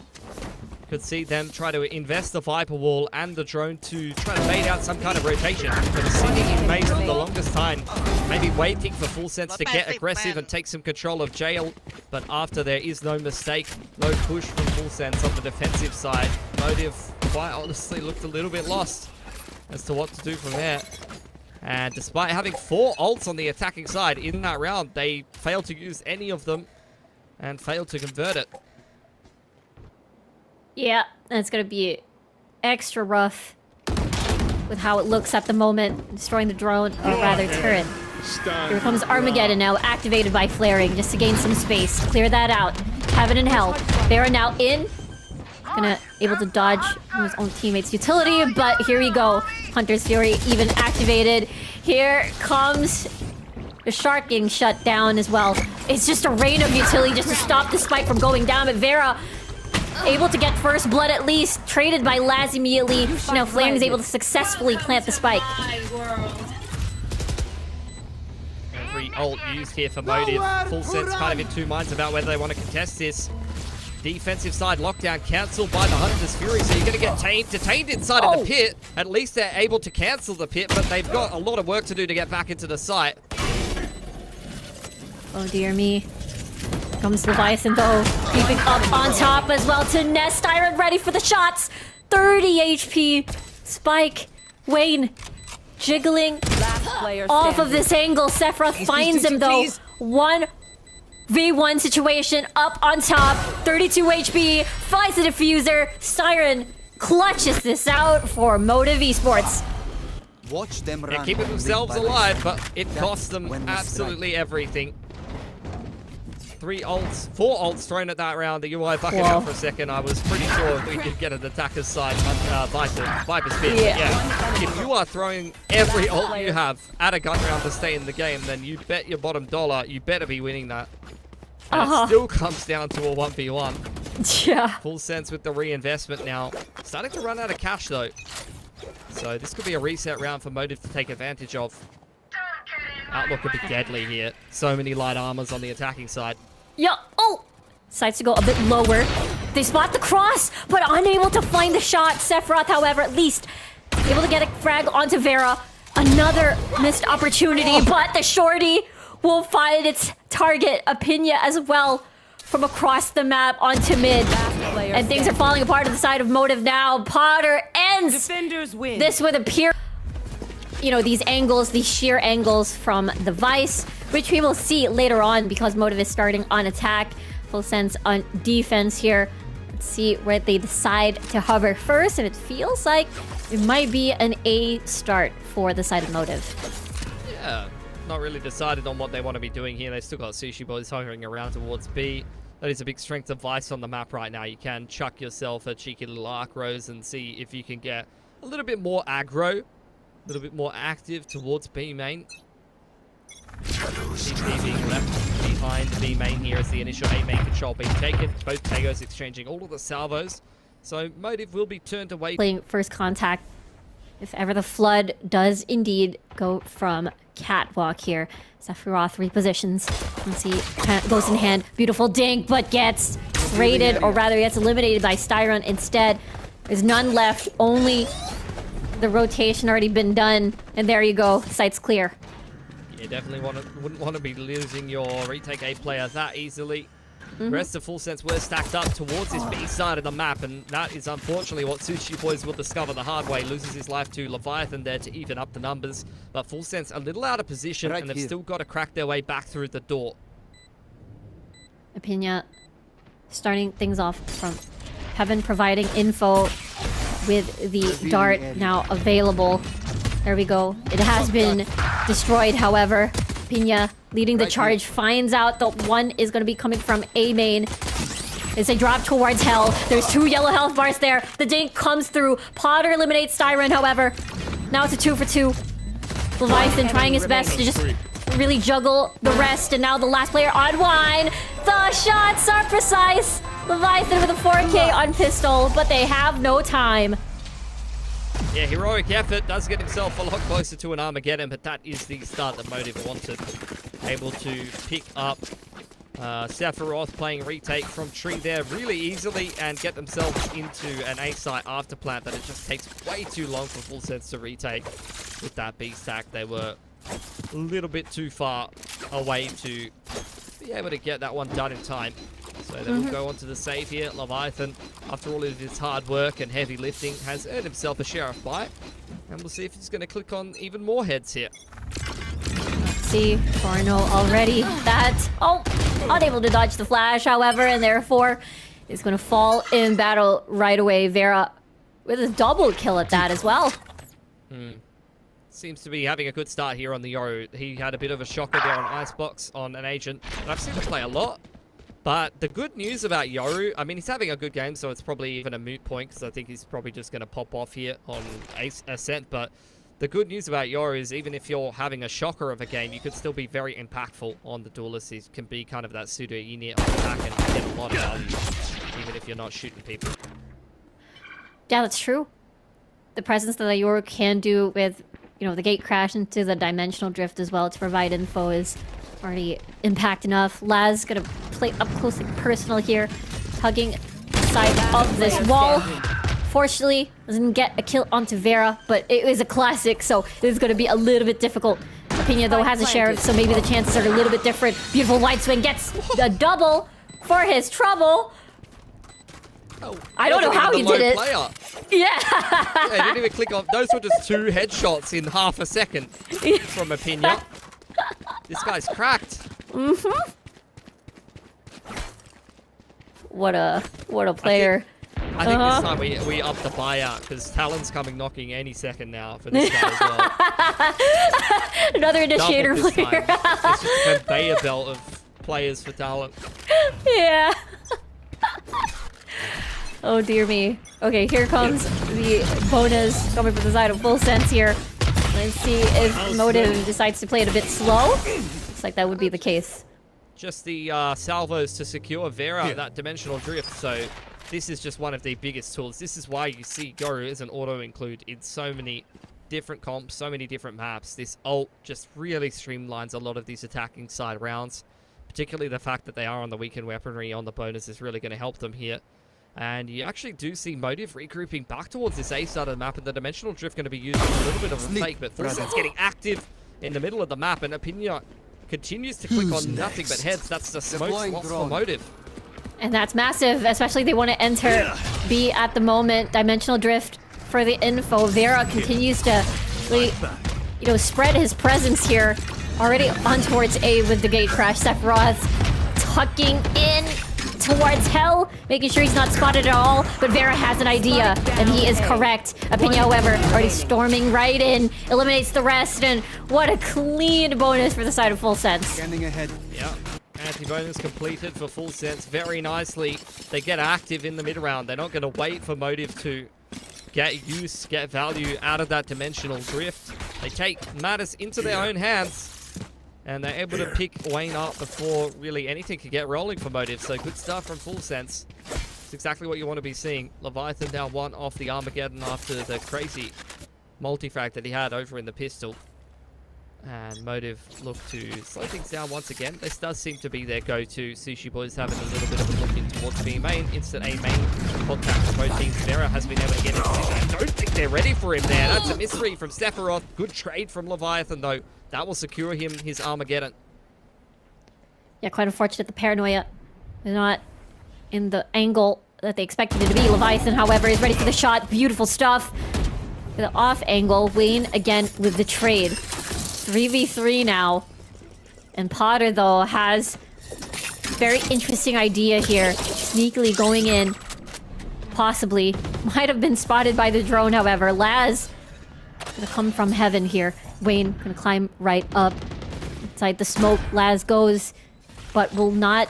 Could see them try to invest the Viper wall and the drone to try to bait out some kind of rotation. But sitting in base for the longest time, maybe waiting for Full Sense to get aggressive and take some control of jail. But after there is no mistake, no push from Full Sense on the defensive side, Motive quite honestly looked a little bit lost as to what to do from there. And despite having 4 ults on the attacking side in that round, they failed to use any of them and failed to convert it. Yeah, that's gonna be extra rough with how it looks at the moment. Destroying the drone, or rather turret. Here comes Armageddon now, activated by flaring, just to gain some space. Clear that out. Heaven and Hell. They are now in. Gonna able to dodge his own teammate's utility, but here we go. Hunter's Fury even activated. Here comes the Shark getting shut down as well. It's just a rain of utility just to stop the spike from going down, but Vera able to get first blood at least, traded by Laz immediately. Now Flame is able to successfully plant the spike. Every ult used here for Motive. Full Sense kind of in two minds about whether they want to contest this. Defensive side lockdown cancelled by the Hunter's Fury, so you're going to get detained inside of the pit. At least they're able to cancel the pit, but they've got a lot of work to do to get back into the site. Oh dear me. Comes Leviathan though, keeping up on top as well to Nest. Iron ready for the shots. 30 HP. Spike. Wayne jiggling off of this angle. Sephiroth finds him though. 1v1 situation up on top. 32 HP. Finds the diffuser. Siren clutches this out for Motive Esports. Watch them They're run. keeping themselves alive, but it cost them absolutely everything. 4 ults thrown at that round. The UI bucket out for a second. I was pretty sure we could get an attacker's side Viper's pit. Yeah. If you are throwing every ult you have at a gun round to stay in the game, then you bet your bottom dollar you better be winning that. And it still comes down to a 1v1. Yeah. Full Sense with the reinvestment now. Starting to run out of cash though. So this could be a reset round for Motive to take advantage of. Outlook could be deadly here. So many light armors on the attacking side. Yeah. Oh! Decides to go a bit lower. They spot the cross, but unable to find the shot. Sephiroth, however, at least able to get a frag onto Vera. Another missed opportunity, but the shorty will find its target. Opinia as well from across the map onto mid. And things are falling apart on the side of Motive now. Potter ends Defenders win. this with a pure... You know, these angles, these sheer angles from the Vice, which we will see later on because Motive is starting on attack. Full Sense on defense here. Let's see where they decide to hover first, and it feels like it might be an A start for the side of Motive. Yeah, not really decided on what they want to be doing here. They've still got Sushi Boys hovering around towards B. That is a big strength of Vice on the map right now. You can chuck yourself a cheeky little arc rose and see if you can get a little bit more aggro. A little bit more active towards B main. TP being left behind B main here as the initial A main control being taken. Both Tagos exchanging all of the salvos. So Motive will be turned away. Playing first contact. If ever the flood does indeed go from catwalk here. Sephiroth repositions. Let's see, goes in hand. Beautiful dink, but gets raided, or rather gets eliminated by Styron instead. There's none left, only the rotation already been done, and there you go. Site's clear. You definitely wouldn't want to be losing your retake A player that easily. The rest of Full Sense were stacked up towards this B side of the map, and that is unfortunately what Sushi Boys will discover the hard way. Loses his life to Leviathan there to even up the numbers, but Full Sense a little out of position, and they've still got to crack their way back through the door. Opinia starting things off from Heaven providing info with the dart now available. There we go. It has been destroyed, however. Pina leading the charge finds out that one is going to be coming from A main. As they drop towards Hell. There's 2 yellow health bars there. The dink comes through. Potter eliminates Styron, however. Now it's a 2 for 2. Leviathan trying his best to just really juggle the rest. And now the last player on Wine. The shots are precise. Leviathan with a 4K on pistol, but they have no time. Yeah, heroic effort does get himself a lot closer to an Armageddon, but that is the start that Motive wanted. Able to pick up Sephiroth playing retake from Tree there really easily and get themselves into an A site after plant that it just takes way too long for Full Sense to retake. With that B stack, they were a little bit too far away to be able to get that one done in time. So they will go on to the save here. Leviathan, after all of his hard work and heavy lifting, has earned himself a sheriff bite. And we'll see if he's going to click on even more heads here. See, Forno already unable to dodge the flash, however, and therefore is going to fall in battle right away. Vera with a double kill at that as well. Seems to be having a good start here on the Yoru. He had a bit of a shocker there on Icebox on an agent that I've seen him play a lot. But the good news about Yoru, I mean, he's having a good game, so it's probably even a moot point, because I think he's probably just going to pop off here on Ascent. But the good news about Yoru is even if you're having a shocker of a game, you could still be very impactful on the duelist. He can be kind of that pseudo-unit on attack and get a lot of value, even if you're not shooting people. Yeah, that's true. The presence that the Yoru can do with, you know, the gate crash into the dimensional drift as well to provide info is already impact enough. Laz gonna play up close and personal here, hugging the side of this wall. Fortunately, doesn't get a kill onto Vera, but it is a classic, so it is gonna be a little bit difficult. Pina though has a sheriff, so maybe the chances are a little bit different. Beautiful wide swing gets a double for his trouble. Oh, I don't know how he did it. Player. Yeah. Yeah, he didn't even click off. Those were just 2 headshots in half a second from a Pina. This guy's cracked. What a player. I think this time we up the buyout because Talon's coming knocking any second now for this guy as well. Another initiator player. It's just a conveyor belt of players for Talon. Yeah. Oh dear me. Okay, here comes the bonus coming from the side of Full Sense here. Let's see if Motive decides to play it a bit slow. Looks like that would be the case. Just the salvos to secure Vera, that dimensional drift. So this is just one of the biggest tools. This is why you see Yoru as an auto-include in so many different comps, so many different maps. This ult just really streamlines a lot of these attacking side rounds. Particularly the fact that they are on the weakened weaponry on the bonus is really going to help them here. And you actually do see Motive regrouping back towards this A side of the map, and the dimensional drift going to be used as a little bit of a fake, but Full Sense getting active in the middle of the map, and Opinion continues to click on nothing but heads. That's the smoke spot for Motive. And that's massive, especially they want to enter B at the moment. Dimensional drift for the info. Vera continues to really, you know, spread his presence here. Already on towards A with the gate crash. Sephiroth tucking in towards Hell, making sure he's not spotted at all. But Vera has an idea, and he is correct. Opinion, however, already storming right in, eliminates the rest, and what a clean bonus for the side of Full Sense. Standing ahead. Yeah, anti-bonus completed for Full Sense very nicely. They get active in the mid-round. They're not going to wait for Motive to get use, get value out of that dimensional drift. They take matters into their own hands. And they're able to pick Wayne up before really anything could get rolling for Motive. So good stuff from Full Sense. It's exactly what you want to be seeing. Leviathan down 1 off the Armageddon after the crazy multi-frag that he had over in the pistol. And Motive look to slow things down once again. This does seem to be their go-to. Sushi Boys having a little bit of a look in towards B main. Instant A main contact for both teams. Vera has been able to get in position. I don't think they're ready for him there. That's a mystery from Sephiroth. Good trade from Leviathan though. That will secure him his Armageddon. Yeah, quite unfortunate the paranoia is not in the angle that they expected it to be. Leviathan, however, is ready for the shot. Beautiful stuff. The off angle. Wayne again with the trade. 3v3 now. And Potter, though, has a very interesting idea here. Sneakily going in. Possibly. Might have been spotted by the drone, however. Laz gonna come from heaven here. Wayne gonna climb right up. Inside the smoke, Laz goes, but will not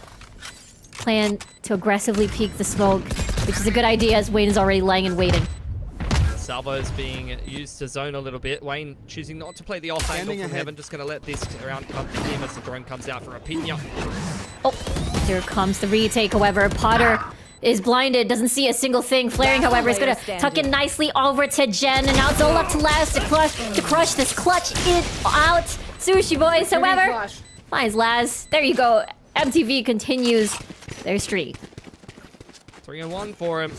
plan to aggressively peek the smoke, which is a good idea as Wayne is already lying and waiting. Salvo is being used to zone a little bit. Wayne choosing not to play the off angle from heaven, just going to let this round come to him as the drone comes out for a Pina. Oh, here comes the retake, however. Potter is blinded, doesn't see a single thing. Flaring, however, is going to tuck in nicely over to Jen, and now it's all up to Laz to crush this clutch it out. Sushi Boys, however, finds Laz. There you go. MTV continues their streak. 3-1 for him.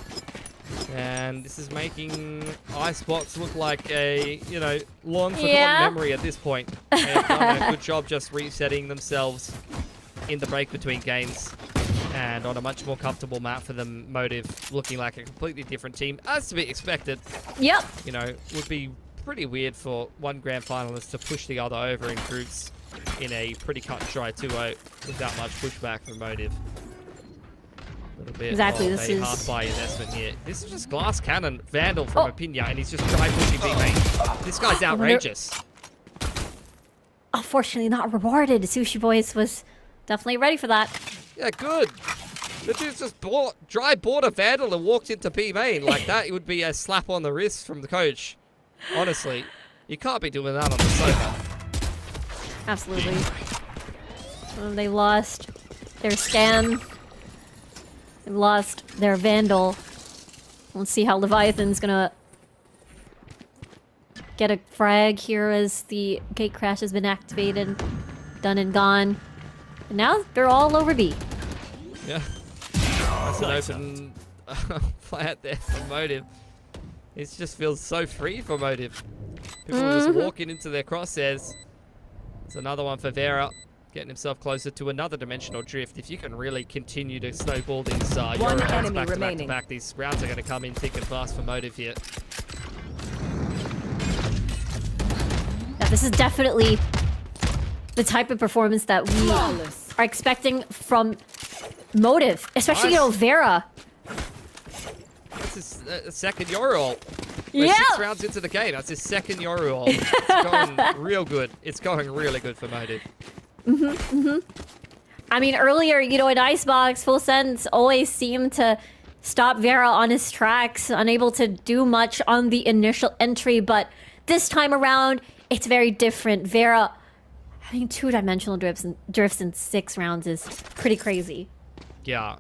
And this is making Icebox look like a, you know, long forgotten memory at this point. They have done a good job just resetting themselves in the break between games. And on a much more comfortable map for them, Motive looking like a completely different team, as to be expected. Yep. You know, would be pretty weird for one grand finalist to push the other over in groups in a pretty cut and dry 2-0 without much pushback from Motive. A little bit exactly, of this a is half-buy investment here. This is just Glass Cannon Vandal from Opinia, and he's just dry pushing big main. This guy's outrageous. Unfortunately not rewarded. Sushi Boys was definitely ready for that. Yeah, good. The dude's just dry bought a Vandal and walked into B main. Like that, it would be a slap on the wrist from the coach. Honestly, you can't be doing that on the sofa. Absolutely. They lost their scan. They lost their Vandal. Let's see how Leviathan's gonna get a frag here as the gate crash has been activated. Done and gone. And now they're all over B. Yeah. That's an open flat there for Motive. It just feels so free for Motive. People are just walking into their crosshairs. There's another one for Vera, getting himself closer to another dimensional drift. If you can really continue to snowball these One enemy back remaining. to back, these rounds are going to come in thick and fast for Motive here. Yeah, this is definitely the type of performance that we are expecting from Motive, especially, you know, Vera. That's his second Yoru ult. Yeah. 6 rounds into the game, that's his second Yoru ult. It's going real good. It's going really good for Motive. I mean, earlier, you know, in Icebox, Full Sense always seemed to stop Vera on his tracks, unable to do much on the initial entry, but this time around, it's very different. Vera having 2-dimensional drifts in 6 rounds is pretty crazy. Yeah.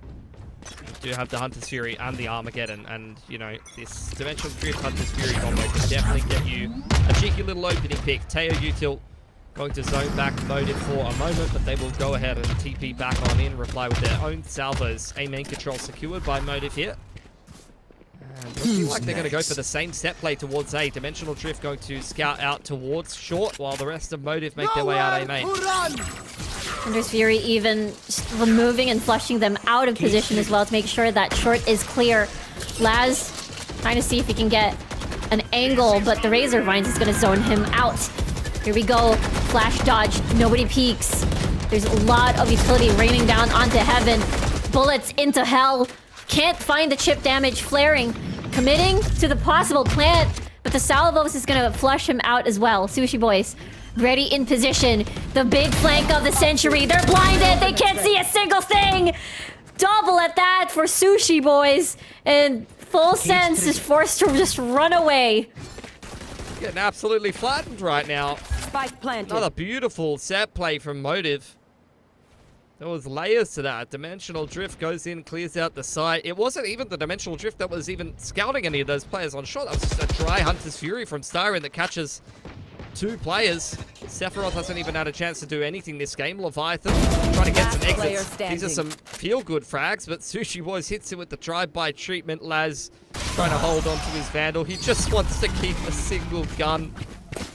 You do have the Hunter's Fury and the Armageddon, and, you know, this Dimensional Drift Hunter's Fury combo can definitely get you a cheeky little opening pick. Teo Util going to zone back Motive for a moment, but they will go ahead and TP back on in, reply with their own salvos. A main control secured by Motive here. And looking like they're going to go for the same set play towards A. Dimensional Drift going to scout out towards short, while the rest of Motive make their way out A main. Hunter's Fury even just removing and flushing them out of position as well to make sure that short is clear. Laz trying to see if he can get an angle, but the Razor Vines is going to zone him out. Here we go. Flash dodge. Nobody peeks. There's a lot of utility raining down onto heaven. Bullets into hell. Can't find the chip damage. Flaring. Committing to the possible plant, but the Salvos is going to flush him out as well. Sushi Boys ready in position. The big flank of the century. They're blinded. They can't see a single thing. Double at that for Sushi Boys. And Full Sense is forced to just run away. Getting absolutely flattened right now. Spike planted. Another beautiful set play from Motive. There was layers to that. Dimensional Drift goes in, clears out the site. It wasn't even the Dimensional Drift that was even scouting any of those players on shot. That was just a dry Hunter's Fury from Styron that catches 2 players. Sephiroth hasn't even had a chance to do anything this game. Leviathan trying to get some exits. These are some feel-good frags, but Sushi Boys hits him with the drive-by treatment. Laz trying to hold on to his Vandal. He just wants to keep a single gun,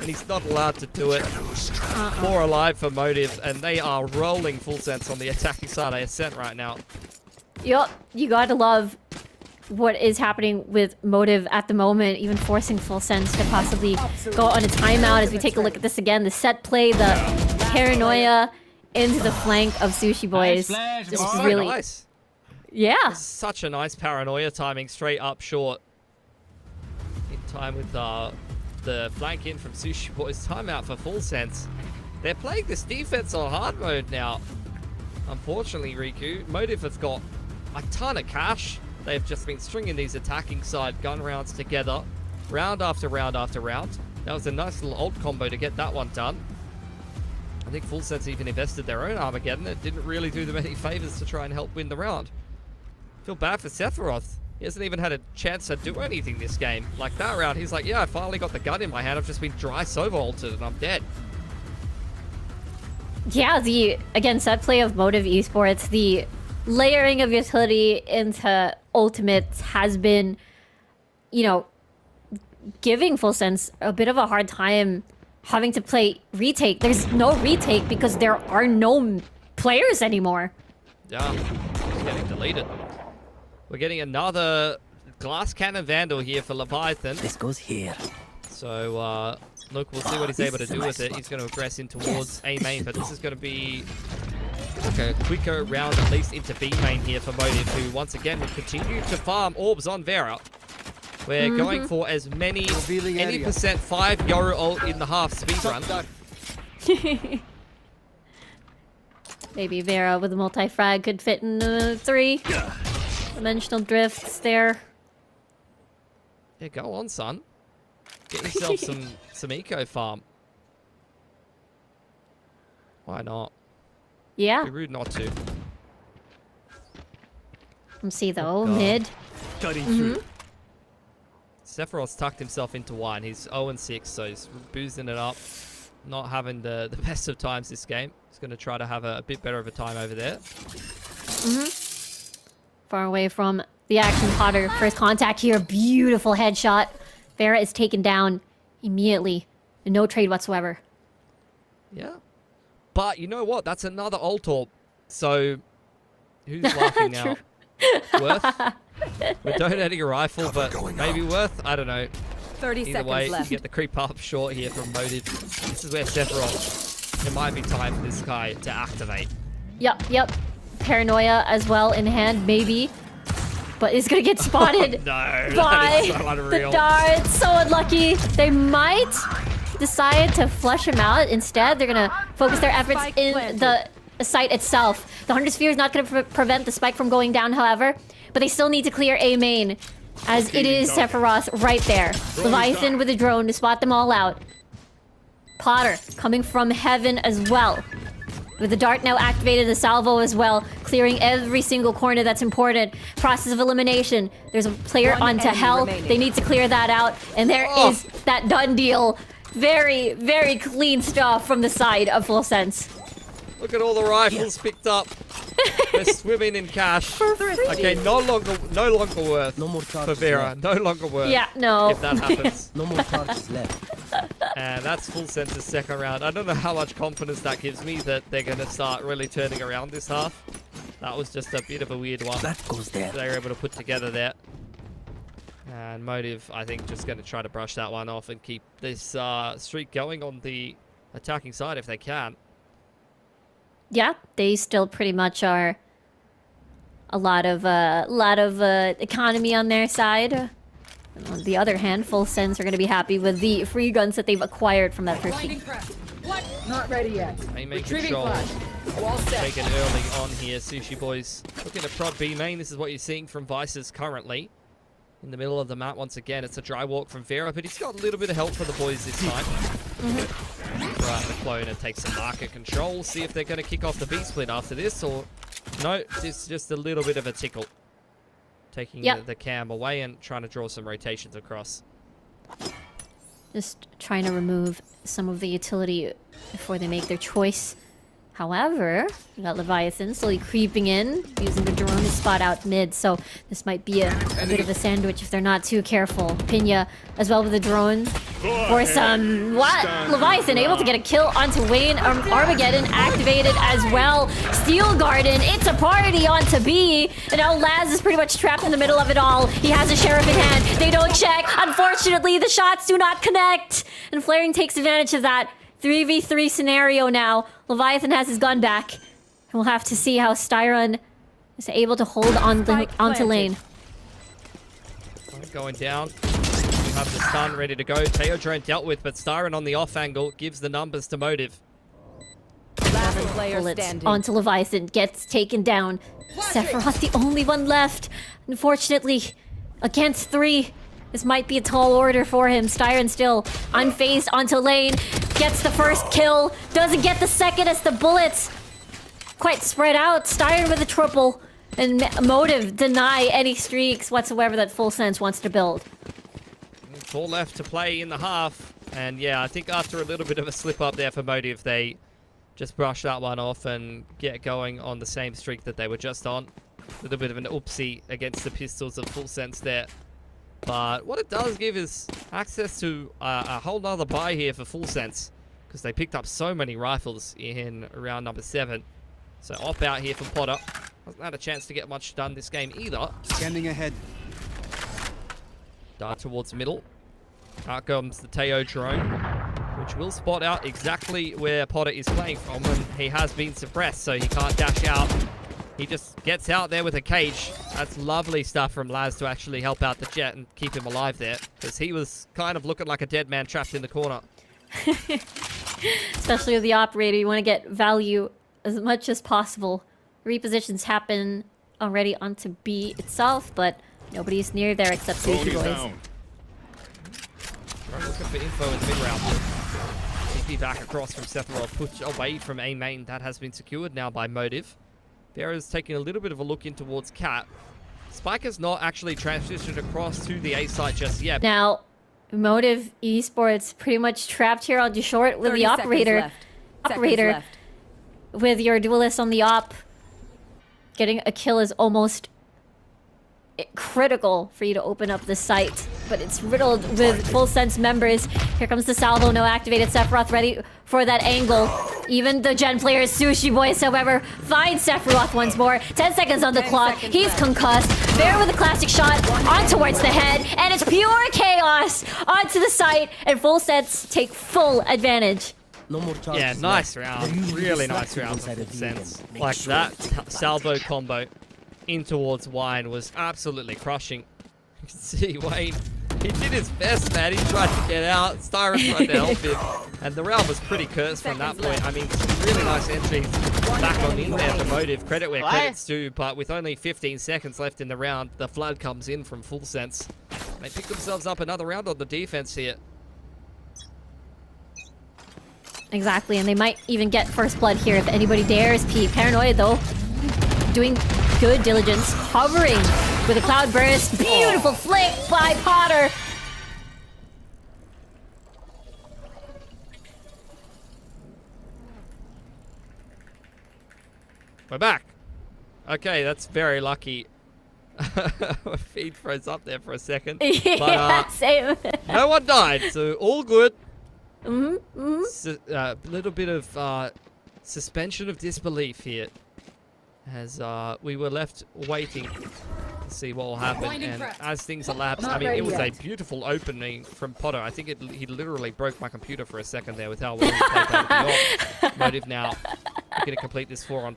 and he's not allowed to do it. 4 alive for Motive, and they are rolling Full Sense on the attacking side of Ascent right now. Yup, you gotta love what is happening with Motive at the moment, even forcing Full Sense to possibly go on a timeout as we take a look at this again. The set play, the paranoia into the flank of Sushi Boys. Just really nice. Yeah. Such a nice paranoia timing straight up short. In time with the flank in from Sushi Boys. Timeout for Full Sense. They're playing this defense on hard mode now. Unfortunately, Riku, Motive has got a ton of cash. They've just been stringing these attacking side gun rounds together. Round after round after round. That was a nice little ult combo to get that one done. I think Full Sense even invested their own Armageddon. It didn't really do them any favors to try and help win the round. Feel bad for Sephiroth. He hasn't even had a chance to do anything this game. Like that round, he's like, yeah, I finally got the gun in my hand. I've just been dry solo-ulted and I'm dead. Yeah, again, set play of Motive Esports, the layering of utility into ultimates has been, you know, giving Full Sense a bit of a hard time having to play retake. There's no retake because there are no players anymore. Yeah, it's getting deleted. We're getting another glass cannon vandal here for Leviathan. This goes here. So, look, we'll see what he's able to do with it. He's going to aggress in towards A main, but this is going to be like a quicker round, at least into B main here for Motive, who once again will continue to farm orbs on Vera. We're going for as many, any percent 5 euro ult in the half speedrun. Maybe Vera with a multi-frag could fit in 3 dimensional drifts there. Yeah, go on, son. Get yourself some eco farm. Why not? Yeah. Be rude not to. Let's see though, Oh, God. mid. Cutting through. Sephiroth's tucked himself into 1. He's 0-6, so he's boozing it up. Not having the best of times this game. He's going to try to have a bit better of a time over there. Far away from the action. Potter, first contact here. Beautiful headshot. Vera is taken down immediately. No trade whatsoever. Yeah. But you know what? That's another ult orb. So, who's laughing now? Worth? We're donating a rifle, but maybe Worth? I don't know. 30 Either seconds way, left. you get the creep up short here from Motive. This is where Sephiroth, it might be time for this guy to activate. Yep. Paranoia as well in hand, maybe. But he's gonna get spotted No, by that is so the unreal. darts. So unlucky. They might decide to flush him out. Instead, they're gonna focus their efforts Spike in planted. the site itself. The 100 Sphere is not gonna prevent the spike from going down, however. But they still need to clear A main, as it is Sephiroth right there. Leviathan with a drone to spot them all out. Potter coming from heaven as well. With the dart now activated, the salvo as well, clearing every single corner that's important. Process of elimination. There's a player One onto enemy hell. remaining. They need to clear that out. And there is that done deal. Very, very clean stuff from the side of Full Sense. Look at all the rifles picked up. They're swimming in cash. Okay, no longer worth No more for charges Vera. left. No longer worth. Yeah, no. If that happens. No more charges left. And that's Full Sense's second round. I don't know how much confidence that gives me that they're going to start really turning around this half. That was just a bit of a weird one That goes there. they were able to put together there. And Motive, I think, just going to try to brush that one off and keep this streak going on the attacking side if they can. Yeah, they still pretty much are a lot of economy on their side. And on the other hand, Full Sense are going to be happy with the free guns that they've acquired from that first week. Not ready yet. Main Retrieving control. flash. Wall set. Taken early on here, Sushi Boys. Looking to prod B main. This is what you're seeing from Vices currently. In the middle of the map once again. It's a dry walk from Vera, but he's got a little bit of help for the boys this time. Right, the clone and take some market control. See if they're going to kick off the B split after this, or no, it's just a little bit of a tickle. Taking the cam away and trying to draw some rotations across. Just trying to remove some of the utility before they make their choice. However, we got Leviathan slowly creeping in, using the drone to spot out mid, so this might be a bit of a sandwich if they're not too careful. Pina as well with the drone. For some... What? Leviathan able to get a kill onto Wayne. Armageddon activated as well. Steel Garden, it's a party onto B. And now Laz is pretty much trapped in the middle of it all. He has a sheriff in hand. They don't check. Unfortunately, the shots do not connect. And Flaring takes advantage of that. 3v3 scenario now. Leviathan has his gun back. And we'll have to see how Styron is able to hold on Spike onto planted. lane. Going down. We have the stun ready to go. Teo drone dealt with, but Styron on the off angle gives the numbers to Motive. Last player Bullets standing. onto Leviathan, gets taken down. Sephiroth, the only one left. Unfortunately, against 3, this might be a tall order for him. Styron still unfazed onto lane, gets the first kill, doesn't get the second as the bullets quite spread out. Styron with a triple, and Motive deny any streaks whatsoever that Full Sense wants to build. 4 left to play in the half. And yeah, I think after a little bit of a slip up there for Motive, they just brush that one off and get going on the same streak that they were just on. A little bit of an oopsie against the pistols of Full Sense there. But what it does give is access to a whole nother buy here for Full Sense, because they picked up so many rifles in round number 7. So op out here for Potter. Hasn't had a chance to get much done this game either. Scanning ahead. Dart towards middle. Out comes the Teo drone, which will spot out exactly where Potter is playing from, and he has been suppressed, so he can't dash out. He just gets out there with a cage. That's lovely stuff from Laz to actually help out the Jet and keep him alive there, because he was kind of looking like a dead man trapped in the corner. Especially with the operator, you want to get value as much as possible. Repositions happen already onto B itself, but nobody's near there except Sushi Boys. We're looking for info in the mid-round. TP back across from Sephiroth, pushed away from A main. That has been secured now by Motive. Vera's taking a little bit of a look in towards Cat. Spike has not actually transitioned across to the A site just yet. Now, Motive Esports pretty much trapped here on the short with 30 the seconds operator. left. Seconds Operator, left. with your duelist on the op, getting a kill is almost critical for you to open up the site, but it's riddled with Full Sense members. Here comes the salvo, no activated. Sephiroth ready for that angle. Even the Gen players, Sushi Boys, however, find Sephiroth once more. 10 seconds on the 10 clock. seconds He's left. concussed. Bear with a classic shot on towards the head, and it's pure chaos onto the site, and Full Sense take full advantage. No more charges. Yeah, nice left. round. They're usually Really nice distracted round inside for of Full the Sense. vegan. Make Like sure that it's not salvo combo in towards Wine was absolutely crushing. You can see Wayne, he did his best, man. He tried to get out. Styron tried to help him. And the round was pretty cursed from that point. I mean, some really nice entries back on in there for Motive. Credit where credit's due, but with only 15 seconds left in the round, the flood comes in from Full Sense. They pick themselves up another round on the defense here. Exactly, and they might even get first blood here if anybody dares peek. Paranoid, though, doing good diligence, hovering with a cloud burst. Beautiful flick by Potter. We're back. Okay, that's very lucky. My feed froze up there for a second. Yeah, same. No one died, so all good. Mm-hmm. A little bit of suspension of disbelief here, as we were left waiting to see what will happen. And as things elapsed, I mean, it was a beautiful opening from Potter. I think he literally broke my computer for a second there with how well he played that with the off. Motive now looking to complete this 4 on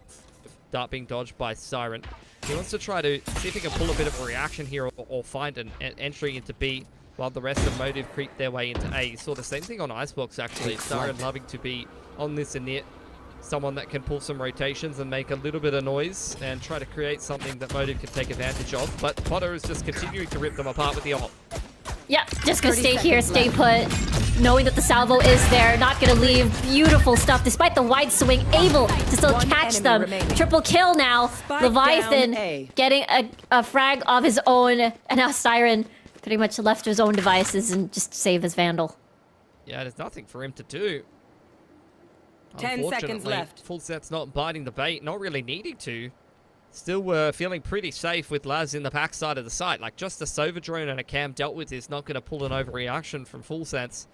dart being dodged by Siren. He wants to try to see if he can pull a bit of a reaction here, or find an entry into B, while the rest of Motive creep their way into A. You saw the same thing on Icebox, actually. Siren loving to be on this and near someone that can pull some rotations and make a little bit of noise and try to create something that Motive can take advantage of. But Potter is just continuing to rip them apart with the ult. Yep, just gonna 30 stay here, seconds stay put, knowing that the salvo is there, not gonna leave. Beautiful stuff, despite the wide swing, able to still One catch enemy them. remaining. Triple kill now. Spike Leviathan down A. getting a frag of his own, and now Siren pretty much left to his own devices and just save his Vandal. Yeah, there's nothing for him to do. 10 seconds Unfortunately, left. Full Set's not biting the bait, not really needing to. Still feeling pretty safe with Laz in the backside of the site. Like, just a Sova drone and a cam dealt with is not going to pull an overreaction from Full Sets.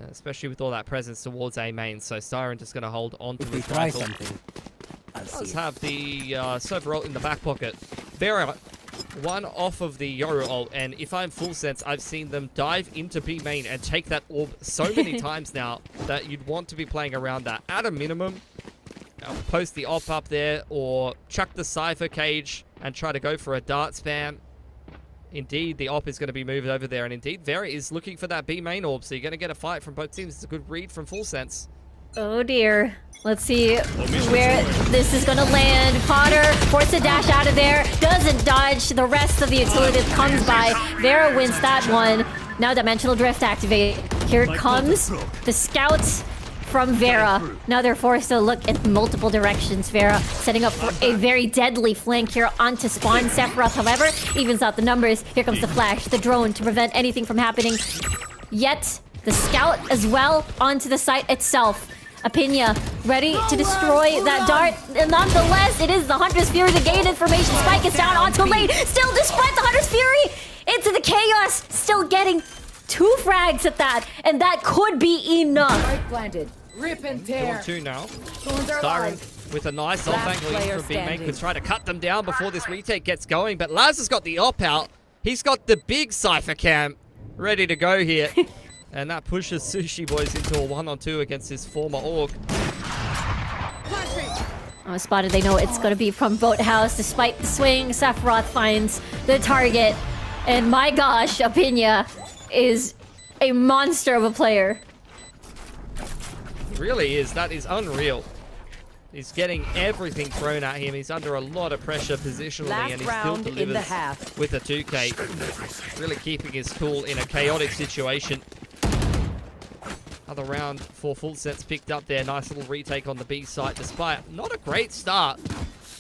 Especially with all that presence towards A main. So Siren just going to hold on to If we his try rifle. something, I'll Does see it. have the Sova ult in the back pocket. Vera, one off of the Yoru ult, and if I'm Full Sense, I've seen them dive into B main and take that orb so many times now that you'd want to be playing around that. At a minimum, post the op up there or chuck the Cypher cage and try to go for a dart spam. Indeed, the op is going to be moved over there, and indeed, Vera is looking for that B main orb, so you're going to get a fight from both teams. It's a good read from Full Sense. Oh dear. Let's see where this is going to land. Potter forced to dash out of there. Doesn't dodge the rest of the utility that comes by. Vera wins that one. Now Dimensional Drift activate. Here it comes. The scouts from Vera. Now they're forced to look in multiple directions. Vera setting up for a very deadly flank here onto spawn. Sephiroth, however, evens out the numbers. Here comes the flash, the drone to prevent anything from happening. Yet, the scout as well onto the site itself. Apinia ready to destroy that dart. And nonetheless, it is the Hunter's Fury to gain information. Spike is down onto lane. Still, despite the Hunter's Fury, into the chaos. Still getting 2 frags at that. And that could be enough. Spike planted. Rip and tear. 2 now. Thorns are Siren alive. with a nice off Last angle in player from B main standing. could try to cut them down before this retake gets going. But Laz has got the op out. He's got the big Cypher cam ready to go here. And that pushes Sushi Boys into a 1-on-2 against his former org. Oh, spotted. They know it's going to be from Boathouse. Despite the swing, Sephiroth finds the target. And my gosh, Apinia is a monster of a player. It really is. That is unreal. He's getting everything thrown at him. He's under a lot of pressure positionally, Last and he still round in the delivers half. with a 2K. Really keeping his cool in a chaotic situation. Another round for Full Sense picked up there. Nice little retake on the B site, despite not a great start.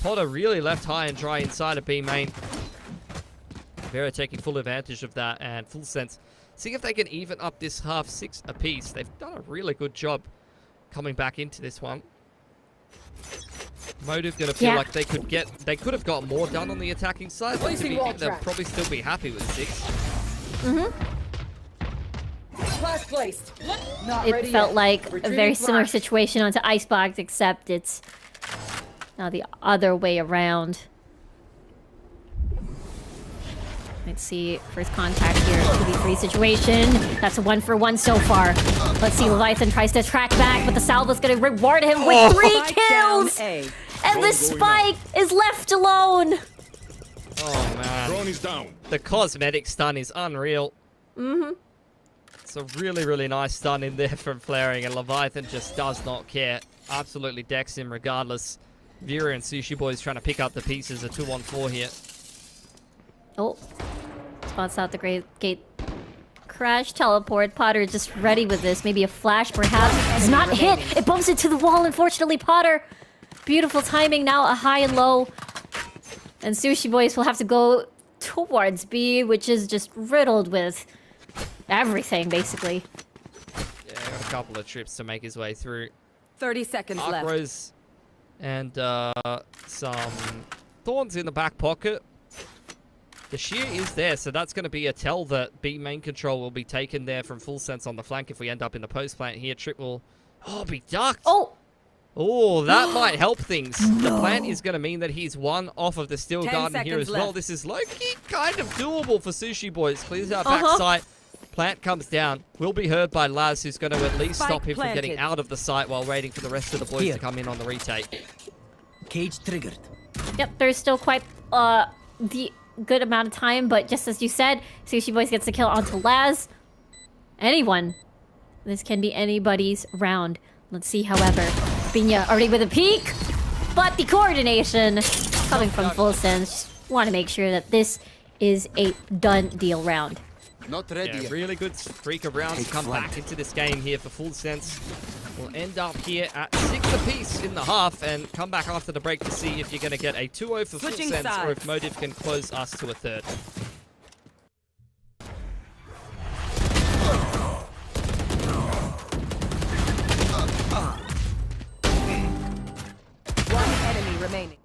Potter really left high and dry inside of B main. Vera taking full advantage of that, and Full Sense see if they can even up this half 6 apiece. They've done a really good job coming back into this one. Motive gonna feel like they could have got more done on the attacking side, but they'll probably still be happy with 6. Class placed. Not It ready felt yet. like a Retrieving very similar flash. situation onto Icebox, except it's now the other way around. Let's see, first contact here, 2v3 situation. That's a 1-for-1 so far. Let's see, Leviathan tries to track back, but the salvo's gonna reward him with 3 Spike down kills! A. And the Spike is left alone! Oh man. Drone is down. The cosmetic stun is unreal. It's a really, really nice stun in there from Flaring, and Leviathan just does not care. Absolutely decks him regardless. Vera and Sushi Boys trying to pick up the pieces. A 2-on-4 here. Oh, spots out the great gate. Crash teleport. Potter just ready with this. Maybe a flash, perhaps. Does not hit. It bumps into the wall, unfortunately. Potter. Beautiful timing. Now a high and low. And Sushi Boys will have to go towards B, which is just riddled with everything, basically. Yeah, got a couple of trips to make his way through. 30 seconds left. Archros and some thorns in the back pocket. The shear is there, so that's going to be a tell that B main control will be taken there from Full Sense on the flank if we end up in the post plant here. Trip will be ducked. Oh, that might help things. The plant is going to mean that he's one off of the Steel 10 Garden here as seconds well. left. This is low-key kind of doable for Sushi Boys. Clears out back site. Plant comes down. Will be heard by Laz, who's going to at least Spike stop him from getting planted. out of the site while waiting for the rest of the boys Here. to come in on the retake. Cage triggered. Yep, there's still quite the good amount of time, but just as you said, Sushi Boys gets the kill onto Laz. Anyone. This can be anybody's round. Let's see, however. Binya already with a peek, but the coordination coming from Full Sense. Just want to make sure that this is a done deal round. Not ready Yeah, yet. really good streak of rounds to come back into this game here for Full Sense. We'll end up here at 6 apiece in the half and come back after the break to see if you're going to get a 2-0 for Switching Full Sense or if sides. Motive can close us to a third. One enemy remaining.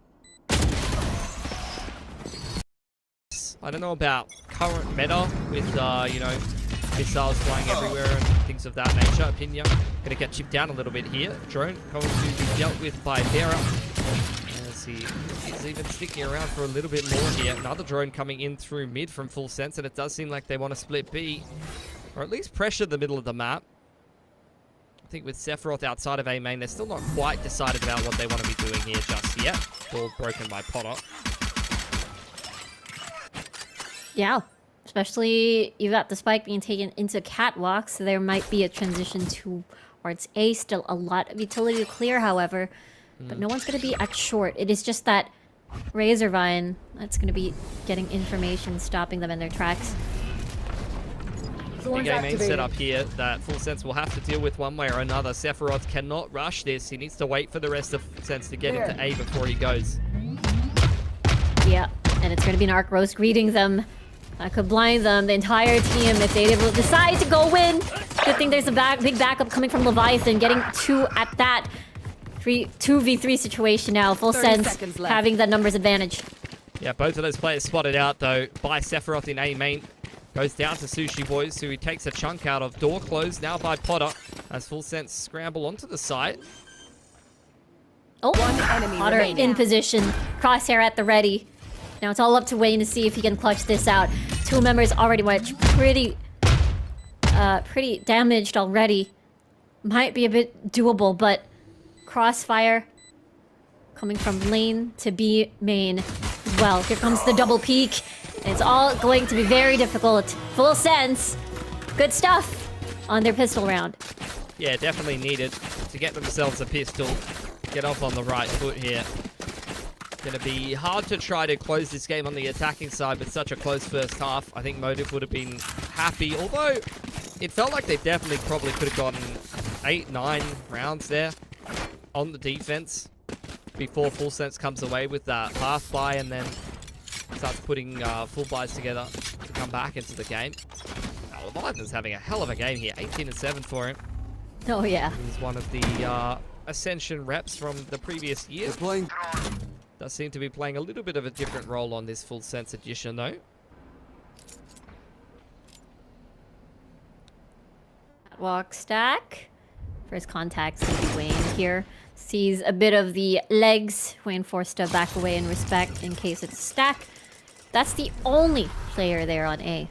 I don't know about current meta with, you know, missiles flying everywhere and things of that nature. Opinion gonna get chipped down a little bit here. Drone going to be dealt with by Vera. As he is even sticking around for a little bit more here. Another drone coming in through mid from Full Sense, and it does seem like they want to split B. Or at least pressure the middle of the map. think with Sephiroth outside of A main, they're still not quite decided about what they want to be doing here just yet. Ball broken by Potter. Yeah. Especially you've got the spike being taken into catwalk, so there might be a transition towards A. Still a lot of utility to clear, however. But no one's going to be at short. It is just that Razorvine that's going to be getting information, stopping them in their tracks. Big A main set up here that Full Sense will have to deal with one way or another. Sephiroth cannot rush this. He needs to wait for the rest of Full Sense to get into A before he goes. Yeah, and it's going to be an Arc Roast greeting them. That could blind them, the entire team, if they decide to go win. Good thing there's a big backup coming from Leviathan, getting 2 at that 2v3 situation now. Full Sense having the numbers advantage. Yeah, both of those players spotted out, though, by Sephiroth in A main. Goes down to Sushi Boys, who he takes a chunk out of. Door closed now by Potter, as Full Sense scramble onto the site. Oh, One enemy Potter remaining. in position. Crosshair at the ready. Now it's all up to Wayne to see if he can clutch this out. 2 members already pretty damaged already. Might be a bit doable, but Crossfire coming from lane to B main as well. Here comes the double peek. It's all going to be very difficult. Full Sense. Good stuff on their pistol round. Yeah, definitely needed to get themselves a pistol. Get off on the right foot here. Going to be hard to try to close this game on the attacking side with such a close first half. I think Motive would have been happy, although it felt like they definitely probably could have gotten 8-9 rounds there on the defense before Full Sense comes away with that half buy and then starts putting full buys together to come back into the game. Leviathan's having a hell of a game here. 18-7 for him. Oh yeah. He's one of the Ascension reps from the previous year. They're playing. Does seem to be playing a little bit of a different role on this Full Sense edition, though. Walk stack. First contact, sees Wayne here. Sees a bit of the legs. Wayne forced to back away in respect in case it's a stack. That's the only player there on A.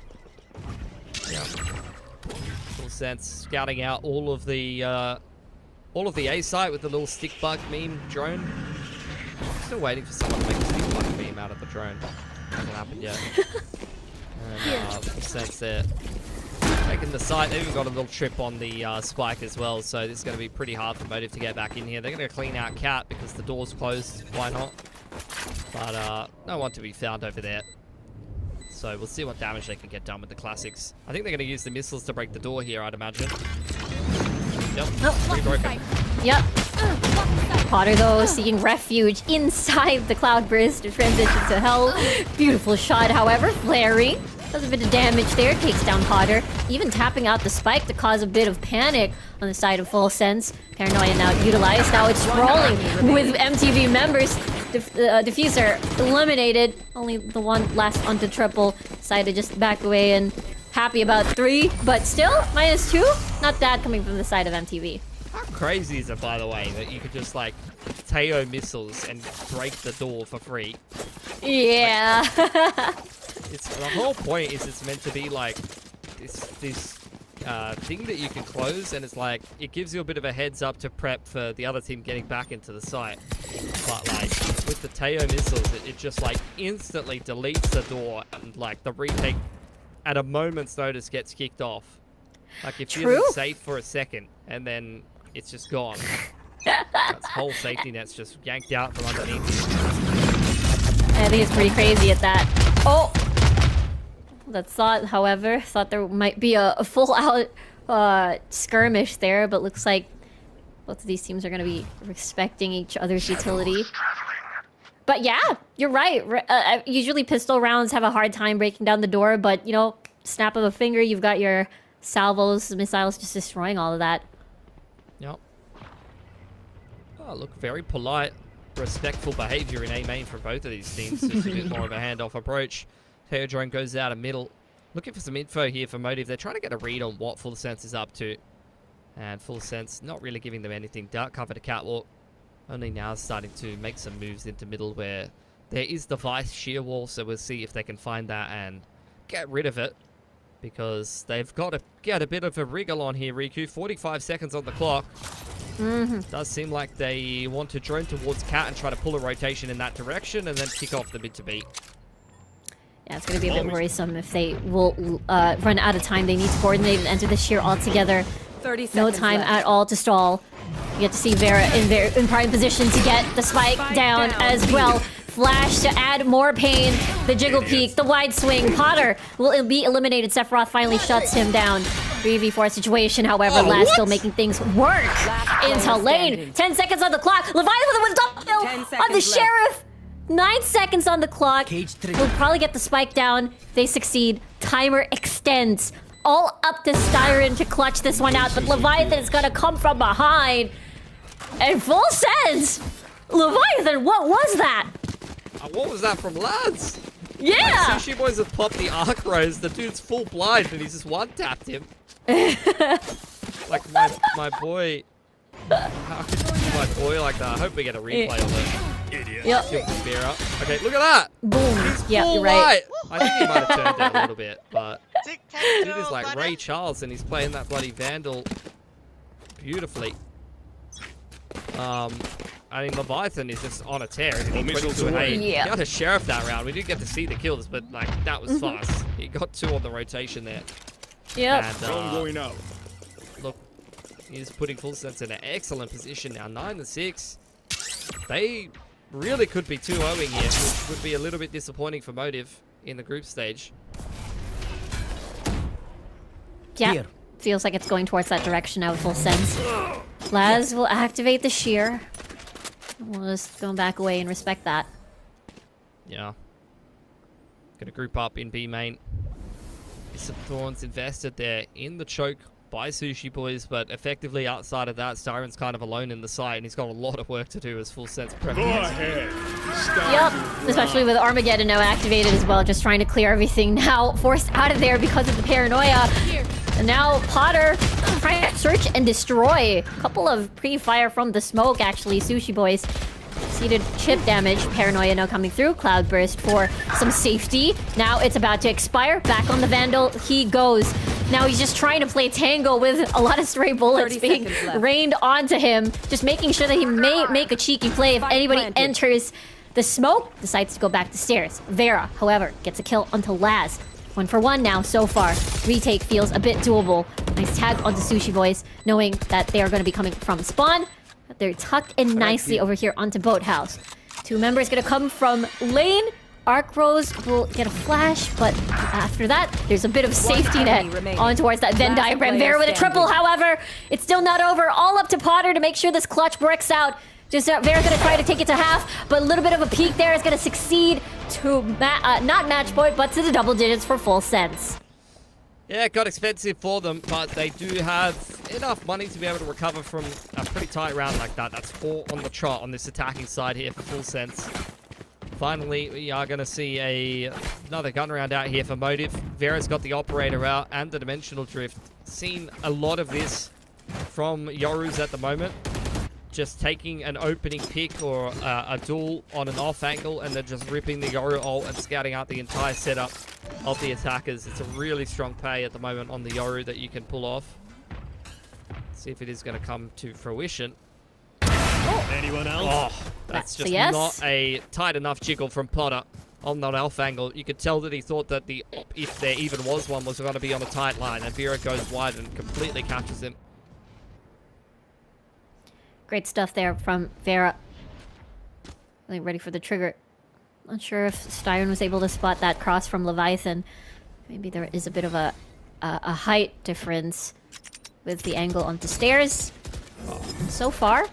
Yeah. Full Sense scouting out all of the A site with the little stick bug meme drone. Still waiting for someone to make a stick bug meme out of the drone. Hasn't happened yet. And Full Sense there. Taking the site, they've even got a little trip on the spike as well, so this is going to be pretty hard for Motive to get back in here. They're going to clean out Cat because the door's closed, why not? But no one to be found over there. So we'll see what damage they can get done with the classics. I think they're going to use the missiles to break the door here, I'd imagine. Yep, pretty broken. Yep. Potter, though, seeking refuge inside the Cloud Burst to transition to hell. Beautiful shot, however, flaring. Does a bit of damage there, takes down Potter. Even tapping out the spike to cause a bit of panic on the side of Full Sense. Paranoia now utilized. Now it's rolling with MTV members. Diffuser eliminated. Only the one last onto triple. Decided to just back away and happy about 3. But still, -2. Not bad coming from the side of MTV. How crazy is it, by the way, that you could just, like, Teo missiles and break the door for free? Yeah. It's the whole point is it's meant to be like this thing that you can close, and it's like it gives you a bit of a heads up to prep for the other team getting back into the site. But like with the Teo missiles, it just like instantly deletes the door, and like the retake at a moment's notice gets kicked off. Like if you're safe for a second, and then it's just gone. That's whole safety net's just yanked out from underneath. I think it's pretty crazy at that. Oh! That thought, however, thought there might be a full-out skirmish there, but looks like both of these teams are going to be respecting each other's utility. But yeah, you're right. Usually pistol rounds have a hard time breaking down the door, but, you know, snap of a finger, you've got your salvos, missiles just destroying all of that. Yep. Oh, look, very polite, respectful behavior in A main for both of these teams. Just a bit more of a handoff approach. Teo drone goes out of middle. Looking for some info here for Motive. They're trying to get a read on what Full Sense is up to. And Full Sense not really giving them anything. Dark cover to catwalk. Only now starting to make some moves into middle where there is the Vice shear wall. So we'll see if they can find that and get rid of it. because they've got to get a bit of a wriggle on here, Riku. 45 seconds on the clock. Does seem like they want to drone towards Cat and try to pull a rotation in that direction and then kick off the mid to beat. Yeah, it's going to be a bit worrisome if they will run out of time. They need to coordinate and enter the shear all together. 30 seconds No time left. at all to stall. You get to see Vera in prime position to get the spike down as well. Flash to add more pain. The jiggle peek, the wide swing. Potter will be eliminated. Sephiroth finally shuts him down. 3v4 situation, however, Laz still making things work into lane. standing. 10 seconds on the clock. Leviathan with double kill 10 on the seconds left. Sheriff. 9 seconds on the clock. Cage trigger. We'll probably get the spike down. They succeed. Timer extends. All up to Styron to clutch this one out, but Leviathan is gonna come from behind. And full sense! Leviathan, what was that? What was that from Lads? Yeah! Sushi Boys have popped the arc rose. The dude's full blind and he's just one-tapped him. Like my boy. How could you do my boy like that? I hope we get a replay of it. Idiot. Yep. Kill the spear up. Okay, look at that. Boom. Yeah, Full you're right. white. I think he might have turned it a little bit, but Tic-tac-toe, dude is like buddy. Ray Charles and he's playing that bloody Vandal beautifully. I mean, Leviathan is just on a tear. He did 22 and 8. Yeah. He got a Sheriff that round. We didn't get to see the kills, but like that was fast. He got 2 on the rotation there. Yep. And going out. look, he's putting Full Sense in an excellent position now. 9-6. They really could be 2-0ing here, which would be a little bit disappointing for Motive in the group stage. Yeah. Here. Feels like it's going towards that direction now with full sense. Laz will activate the shear. We'll just go back away and respect that. Yeah. Gonna group up in B main. Some Thorns invested there in the choke by Sushi Boys, but effectively outside of that, Styron's kind of alone in the site, and he's got a lot of work to do as Full Sense prep. Yep, especially with Armageddon now activated as well, just trying to clear everything now, forced out of there because of the paranoia. And now Potter trying to search and destroy. A couple of pre-fire from the smoke, actually, Sushi Boys. Seeded chip damage, paranoia now coming through, cloud burst for some safety. Now it's about to expire, back on the Vandal, he goes. Now he's just trying to play tango with a lot of stray bullets 30 being seconds left. rained onto him, just making sure that he may make a cheeky play if Spike anybody planted. enters the smoke, decides to go back to stairs. Vera, however, gets a kill onto Laz. 1 for 1 now so far. Retake feels a bit doable. Nice tag onto Sushi Boys, knowing that they are going to be coming from spawn. But they're tucked in nicely over here onto Boathouse. 2 members going to come from lane. Arc Rose will get a flash, but after that, there's a bit of safety net enemy remaining. on towards that Venn Last diagram. player Vera with a triple, standing. however. It's still not over. All up to Potter to make sure this clutch works out. Just Vera's gonna try to take it to half, but a little bit of a peek there is gonna succeed to not match point, but to the double digits for Full Sense. Yeah, it got expensive for them, but they do have enough money to be able to recover from a pretty tight round like that. That's 4 on the trot on this attacking side here for Full Sense. Finally, we are going to see another gun round out here for Motive. Vera's got the Operator out and the Dimensional Drift. Seen a lot of this from Yorus at the moment. Just taking an opening pick or a duel on an off angle and then just ripping the Yoru ult and scouting out the entire setup of the attackers. It's a really strong pay at the moment on the Yoru that you can pull off. Let's see if it is going to come to fruition. Anyone else? Oh, that's That's a just yes. not a tight enough jiggle from Potter on that elf angle. You could tell that he thought that the op, if there even was one, was going to be on a tight line, and Vera goes wide and completely catches him. Great stuff there from Vera. Really ready for the trigger. Not sure if Styron was able to spot that cross from Leviathan. Maybe there is a bit of a height difference with the angle onto stairs. And so far,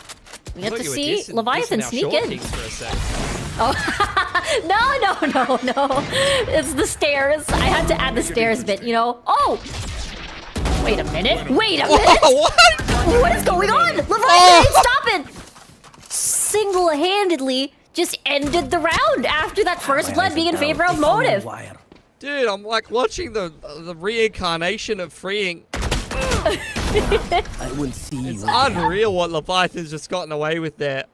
we get Thought to you were see dissing- Leviathan dissing our sneak short in. kings for a sec. Oh, no. It's the stairs. I had to add the stairs bit, you know. Oh! Wait a minute. Oh, what? What is going on? Leviathan ain't stopping! Single-handedly just ended the round after that first blood being in favor of Motive. Dude, I'm like watching the reincarnation of freeing. I will see It's you. unreal what Leviathan's just gotten away with there.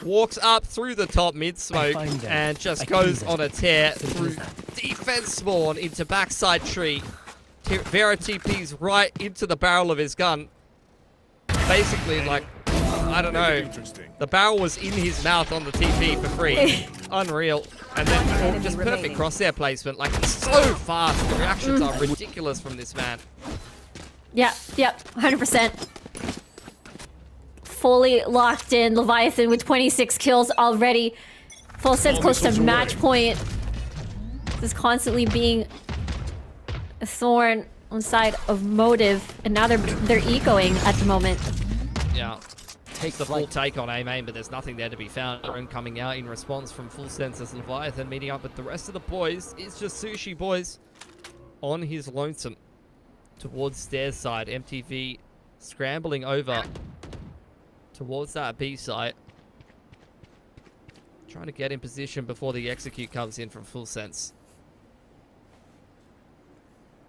walks up through the top mid smoke find them. and just I goes kill them. on a tear Simple through as that. defense spawn into backside tree. Vera TP's right into the barrel of his gun. Basically, like, I don't know. The barrel was in his mouth on the TP for free. Unreal. And then enemy just perfect remaining. crosshair placement. Like, it's so fast. The reactions are ridiculous from this man. Yep, 100%. Fully locked in. Leviathan with 26 kills already. Full sense close to match point. This is constantly being a thorn on the side of Motive, and now they're ecoing at the moment. Yeah. Takes the full take on A-Main, but there's nothing there to be found. Aaron coming out in response from Full Senses Leviathan, meeting up with the rest of the boys. It's just Sushi Boys on his lonesome towards stairs side. MTV scrambling over towards that B site. Trying to get in position before the execute comes in from Full Sense.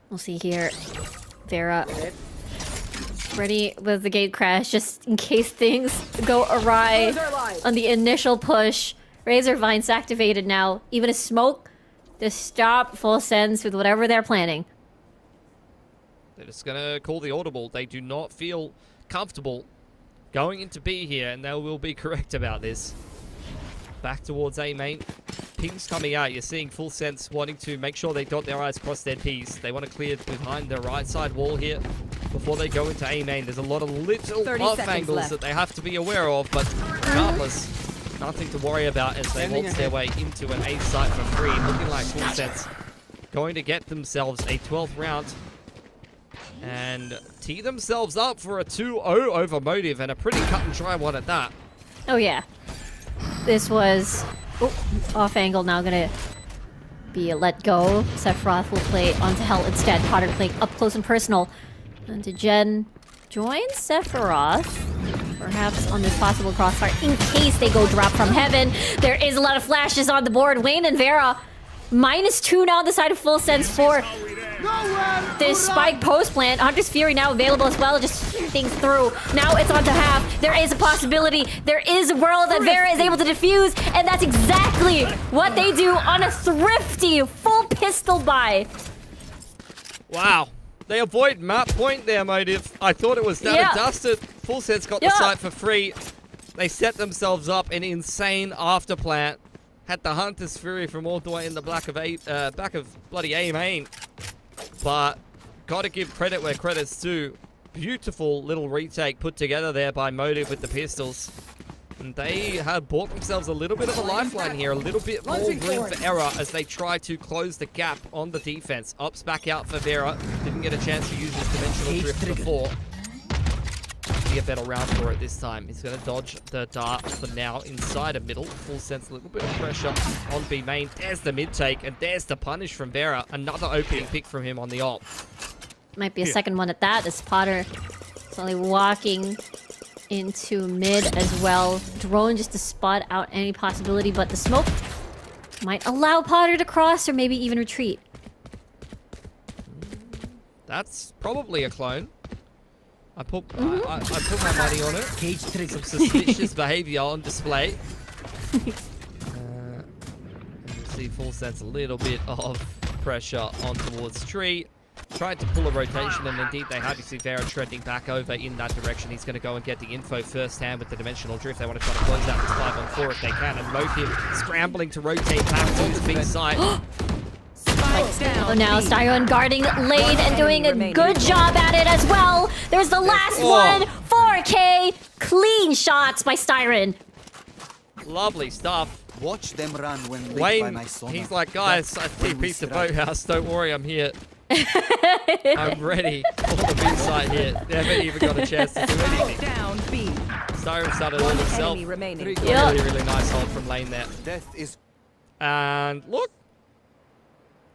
We'll see here. Vera ready with the gate crash, just in case things go awry on the initial push. Razor Vine's activated now. Even a smoke to stop Full Sense with whatever they're planning. They're just going to call the audible. They do not feel comfortable going into B here, and they will be correct about this. Back towards A main. Pings coming out. You're seeing Full Sense wanting to make sure they dot their I's, cross their T's. They want to clear behind the right side wall here before they go into A main. There's a lot of little 30 off seconds angles left. that they have to be aware of, but regardless, nothing to worry about as they waltz their way into an A site for free. Looking like Full Sense going to get themselves a 12th round and tee themselves up for a 2-0 over Motive, and a pretty cut and dry one at that. Oh yeah. This was off angle, now gonna be a let go. Sephiroth will play onto Hell instead. Potter playing up close and personal. And to Jen join Sephiroth. Perhaps on this possible crossfire in case they go drop from heaven. There is a lot of flashes on the board. Wayne and Vera -2 now on the side of Full Sense for this spike post plant. Hunter's Fury now available as well, just things through. Now it's on to half. There is a possibility. There is a world that Vera is able to defuse, and that's exactly what they do on a thrifty full pistol buy. Wow. They avoid map point there, Motive. I thought it was done and dusted. Full Sense got the site for free. They set themselves up an insane after plant. Had the Hunter's Fury from all the way in the back of bloody A main. But gotta give credit where credit's due. Beautiful little retake put together there by Motive with the pistols. And they have bought themselves a little bit of a lifeline here, a little bit more room for error as they try to close the gap on the defense. Ups back out for Vera. Didn't get a chance to use his dimensional drift before. Be a better round for it this time. He's going to dodge the dart for now inside of middle. Full Sense, a little bit of pressure on B main. There's the mid take, and there's the punish from Vera. Another opening pick from him on the ult. Might be a second one at that. This Potter is only walking into mid as well. Drone just to spot out any possibility, but the smoke might allow Potter to cross or maybe even retreat. That's probably a clone. I put my money on it. Some suspicious behavior on display. And you see Full Sense a little bit of pressure on towards tree. Tried to pull a rotation, and indeed they have. You see Vera trending back over in that direction. He's going to go and get the info firsthand with the dimensional drift. They want to try to close out this 5-on-4 if they can, and Motive scrambling to rotate back to his big side. Oh, now Styron guarding lane and doing a good job at it as well. There's the last one. 4K clean shots by Styron. Lovely stuff. Watch them run when lit by Wayne, my sonar. he's like, guys, I when we TP'd the strike. boathouse. Don't worry, I'm here. I'm ready for the big side here. They haven't even got a chance to do anything. Down B. Styron started all himself. Enemy remaining. Yep. Really nice hold from lane there. Death is And look,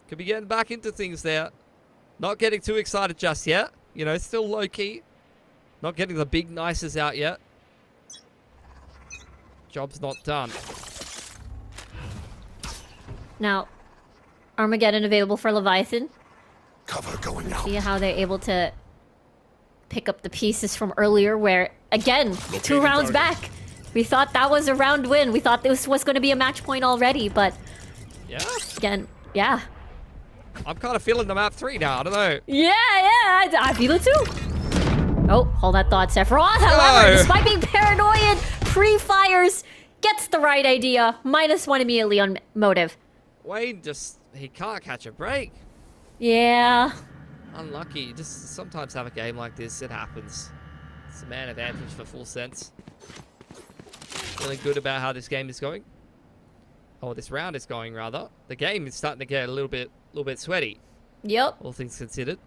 could be getting back into things there. Not getting too excited just yet. You know, still low key. Not getting the big nices out yet. Job's not done. Now, Armageddon available for Leviathan. Cover going out. See how they're able to pick up the pieces from earlier where, again, 2 rounds back. We thought that was a round win. We thought this was going to be a match point already, but Yeah. again, yeah. I'm kind of feeling the map 3 now. I don't know. Yeah, I feel it too. Oh, hold that thought, Sephiroth. However, No. despite being paranoid, pre-fires, gets the right idea. -1 immediately on motive. Wayne he can't catch a break. Yeah. Unlucky. You just sometimes have a game like this. It happens. It's a man advantage for Full Sense. Feeling good about how this game is going. Or this round is going, rather. The game is starting to get a little bit sweaty, Yep. all things considered.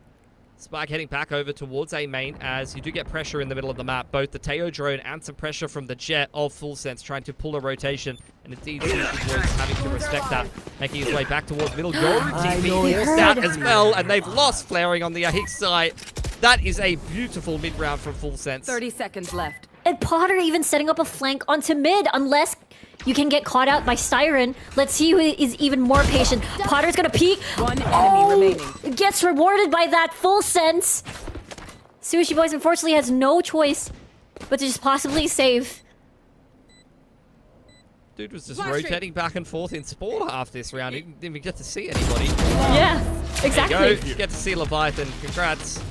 Spike heading back over towards A main as you do get pressure in the middle of the map. Both the Teo drone and some pressure from the jet of Full Sense trying to pull a rotation. And indeed, Sushi Boys having to respect that. Making his way back towards middle. Yoruti being forced out as well. And they've lost flaring on the Hicks side. That is a beautiful mid-round from Full Sense. 30 seconds left. And Potter even setting up a flank onto mid, unless you can get caught out by Siren. Let's see who is even more patient. Potter's gonna peek. One enemy remaining. Gets rewarded by that. Full Sense. Sushi Boys unfortunately has no choice but to just possibly save. Dude was just rotating back and forth in spawn half this round. He didn't even get to see anybody. Yeah, exactly. There you go. You get to see Leviathan. Congrats.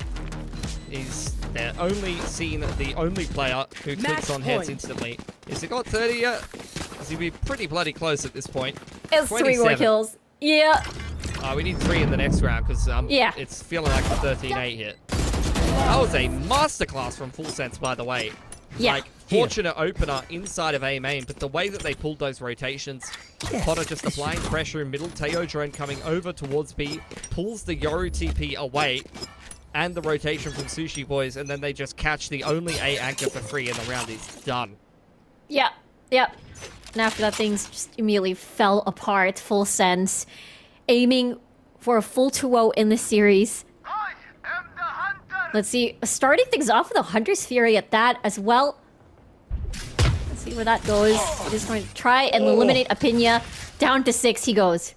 He's the only player who clicks Match on heads point. instantly. Is he got 30 yet? Because he'd be pretty bloody close at this point. It's 3 more 27. kills. Yeah. We need 3 in the next round because Yeah. it's feeling like a 13-8 hit. That was a masterclass from Full Sense, by the way. Yeah. Like, fortunate opener inside of A main, but the way that they pulled those rotations, Potter just applying pressure in middle, Teo drone coming over towards B, pulls the Yoru TP away, and the rotation from Sushi Boys, and then they just catch the only A anchor for free, and the round is done. Yep. And after that, things just immediately fell apart. Full Sense. Aiming for a full 2-0 in this series. I am the hunter. Let's see. Starting things off with a Hunter's Fury at that as well. Let's see where that goes. It is going to try and eliminate Apinya. Down to 6 he goes.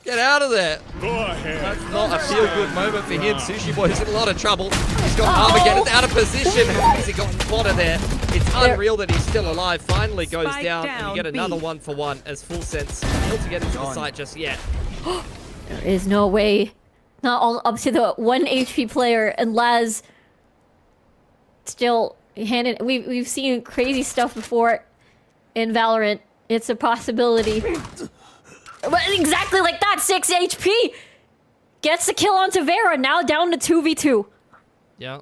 Get out of there! Go ahead. That's not a feel-good moment for him. Sushi Boy's in a lot of trouble. He's got Armageddon out of position. He got spotted there. It's unreal that he's still alive. Finally goes Spike down, and you get down, another B. 1-for-1 as Full Sense failed to get into the site just yet. There is no way. Not all up to the 1 HP player, and Laz still handed. We've seen crazy stuff before in Valorant. It's a possibility. But exactly like that, 6 HP gets the kill onto Vera. Now down to 2v2. Yeah,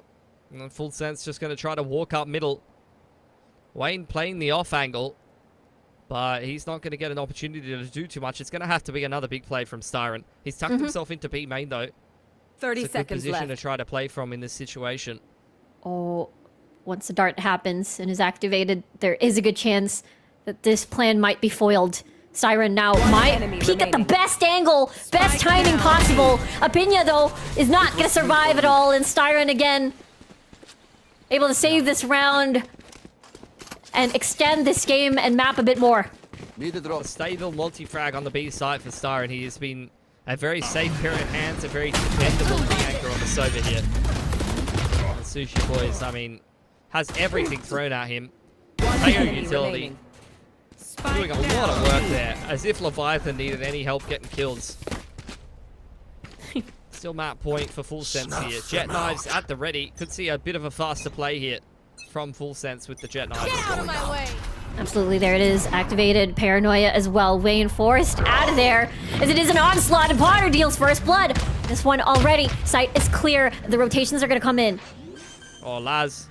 and then Full Sense just going to try to walk up middle. Wayne playing the off angle, but he's not going to get an opportunity to do too much. It's going to have to be another big play from Styron. He's tucked himself into B main though. 30 It's a good seconds position left. to try to play from in this situation. Oh, once the dart happens and is activated, there is a good chance that this plan might be foiled. Siren now might enemy peek at the remaining. best angle, best timing possible. Apinya, though, is not going to survive at all, and Styron again able to save this round and extend this game and map a bit more. Need a drop. A stable multi-frag on the B side for Styron. He has been a very safe pair of hands, a very dependable B anchor on the Sova here. And Sushi Boys, I mean, has everything thrown at him. Teo Enemy utility. remaining. Doing a lot of work there, as if Leviathan needed any help getting kills. Still map point for Full Sense here. Jet knives at the ready. Could see a bit of a faster play here from Full Sense with the jet knives. Absolutely, there it is. Activated Paranoia as well. Wayne forced out of there as it is an onslaught, and Potter deals first blood. This one already. Sight is clear. The rotations are going to come in. Oh, Laz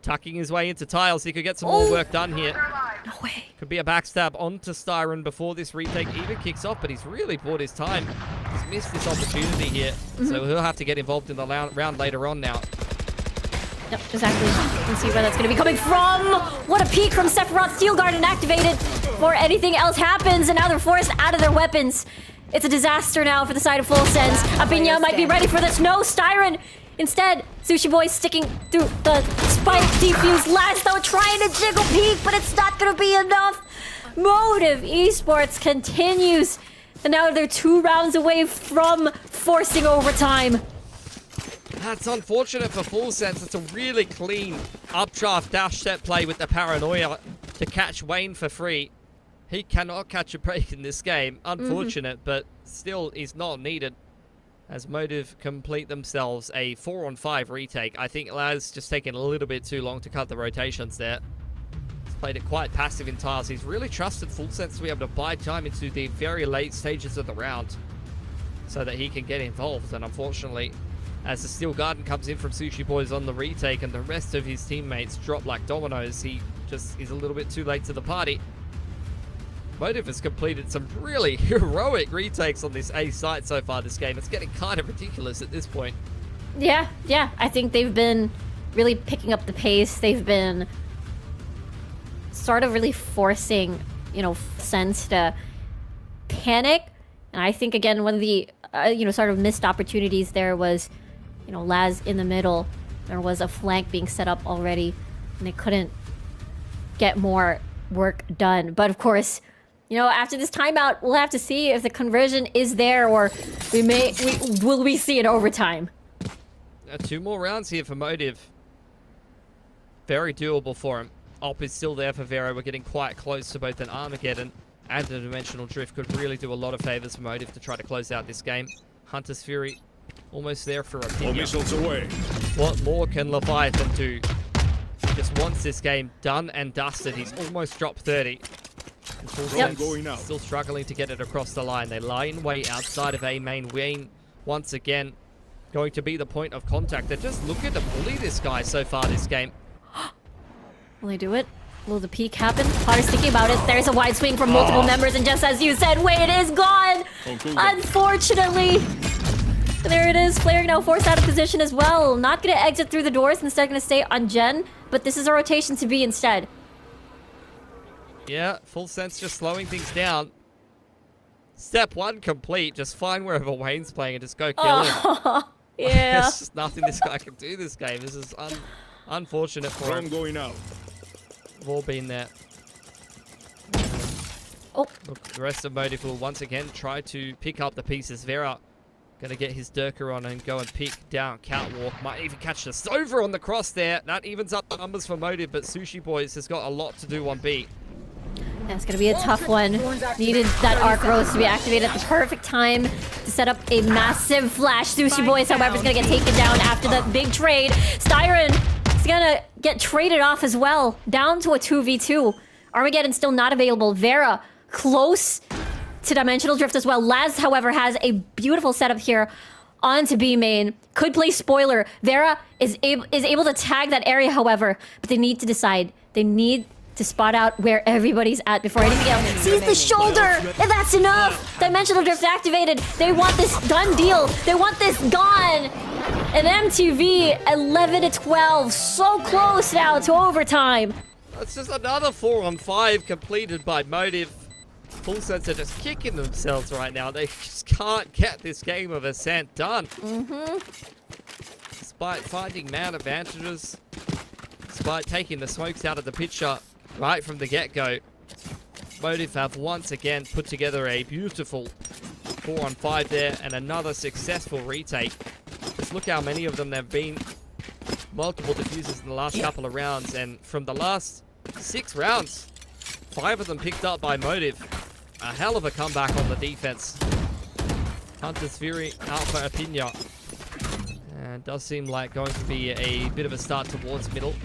tucking his way into tiles. He could get some more work done here. No way. Could be a backstab onto Styron before this retake even kicks off, but he's really bought his time. He's missed this opportunity here, so he'll have to get involved in the round later on now. Yep, exactly. You can see where that's going to be coming from. What a peek from Sephiroth. Steel Garden activated before anything else happens, and now they're forced out of their weapons. It's a disaster now for the side of Full Sense. Apinya might be ready for this. No, Styron. Instead, Sushi Boy sticking through the spike defuse. Last though, trying to jiggle peek, but it's not going to be enough. Motive Esports continues. And now they're 2 rounds away from forcing overtime. That's unfortunate for Full Sense. It's a really clean updraft dash set play with the Paranoia to to catch Wayne for free. He cannot catch a break in this game. Unfortunate, but still is not needed. As Motive complete themselves a 4-on-5 retake. I think Laz just taking a little bit too long to cut the rotations there. He's played it quite passive in tiles. He's really trusted Full Sense to be able to buy time into the very late stages of the round so that he can get involved. And unfortunately, as the Steel Garden comes in from Sushi Boys on the retake and the rest of his teammates drop like dominoes, he just is a little bit too late to the party. Motive has completed some really heroic retakes on this A site so far this game. It's getting kind of ridiculous at this point. Yeah. I think they've been really picking up the pace. They've been sort of really forcing, Sense to panic. And I think, again, one of the, sort of missed opportunities there was, Laz in the middle. There was a flank being set up already, and they couldn't get more work done. But, of course, after this timeout, we'll have to see if the conversion is there, or will we see it overtime? 2 more rounds here for Motive. Very doable for him. Op is still there for Vero. We're getting quite close to both an Armageddon and a Dimensional Drift. Could really do a lot of favors for Motive to try to close out this game. Hunter's Fury almost there for a All missiles away. What more can Leviathan do? He just wants this game done and dusted. He's almost dropped 30. Drone going out. Still struggling to get it across the line. They lie in wait outside of A main. Wayne, once again, going to be the point of contact. They're just looking to bully this guy so far this game. Will they do it? Will the peak happen? Potter's thinking about it. There's a wide swing from multiple members, and just as you said, Wade is gone! Unfortunately! There it is. Flare now forced out of position as well. Not going to exit through the doors, instead going to stay on Gen, but this is a rotation to be instead. Yeah, Full Sense just slowing things down. Step 1 complete. Just find wherever Wayne's playing and just go kill him. Yeah. There's just nothing this guy can do this game. This is unfortunate for Drone him. going out. We've all been there. Oh. Look, the rest of Motive will once again try to pick up the pieces. Vera gonna get his Durker on and go and pick down Catwalk. Might even catch the Stover on the cross there. That evens up the numbers for Motive, but Sushi Boys has got a lot to do on B. That's going to be a tough one. Needed that Arc Rose to be activated at the perfect time to set up a massive flash. Sushi Boys, however, is going to get taken down after the big trade. Styron is going to get traded off as well. Down to a 2v2. Armageddon still not available. Vera close to Dimensional Drift as well. Laz, however, has a beautiful setup here onto B main. Could play spoiler. Vera is able to tag that area, however, but they need to decide. They need to spot out where everybody's at before anything else. Sees the shoulder, and that's enough. Dimensional Drift activated. They want this done deal. They want this gone. And MTV 11-12, so close now to overtime. That's just another 4-on-5 completed by Motive. Full Sense are just kicking themselves right now. They just can't get this game of Ascent done. Despite finding man advantages, despite taking the smokes out of the picture right from the get-go, Motive have once again put together a beautiful 4-on-5 there and another successful retake. Just look how many of them there have been. Multiple diffusers in the last couple of rounds, and from the last 6 rounds, 5 of them picked up by Motive. A hell of a comeback on the defense. Hunter's Fury out for Apinya. And does seem like going to be a bit of a start towards middle.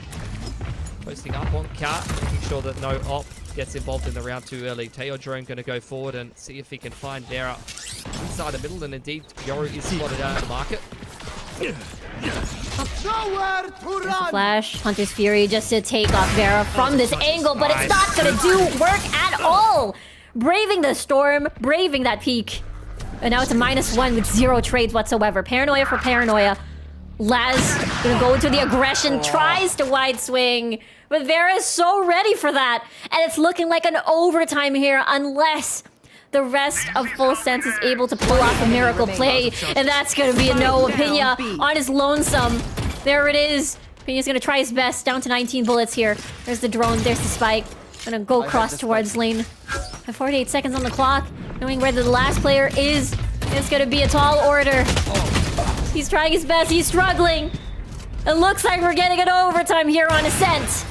Posting up on Cat, making sure that no op gets involved in the round too early. Teodrome going to go forward and see if he can find Vera inside the middle, and indeed Yoru is spotted out of the market. Nowhere to run. Flash, Hunter's Fury just to take off Vera from this angle, but it's not gonna do work at all. Braving the storm, braving that peak. And now it's a -1 with 0 trades whatsoever. Paranoia for Paranoia. Laz gonna go to the aggression, tries to wide swing, but Vera is so ready for that. And it's looking like an overtime here unless the rest of Full Sense is able to pull off a miracle play. And that's gonna be a no. Apinya on his lonesome. There it is. Pinya's gonna try his best. Down to 19 bullets here. There's the drone, there's the spike. Gonna go cross towards lane. 48 seconds on the clock. Knowing where the last player is, it's gonna be a tall order. He's trying his best, he's struggling. It looks like we're getting an overtime here on Ascent.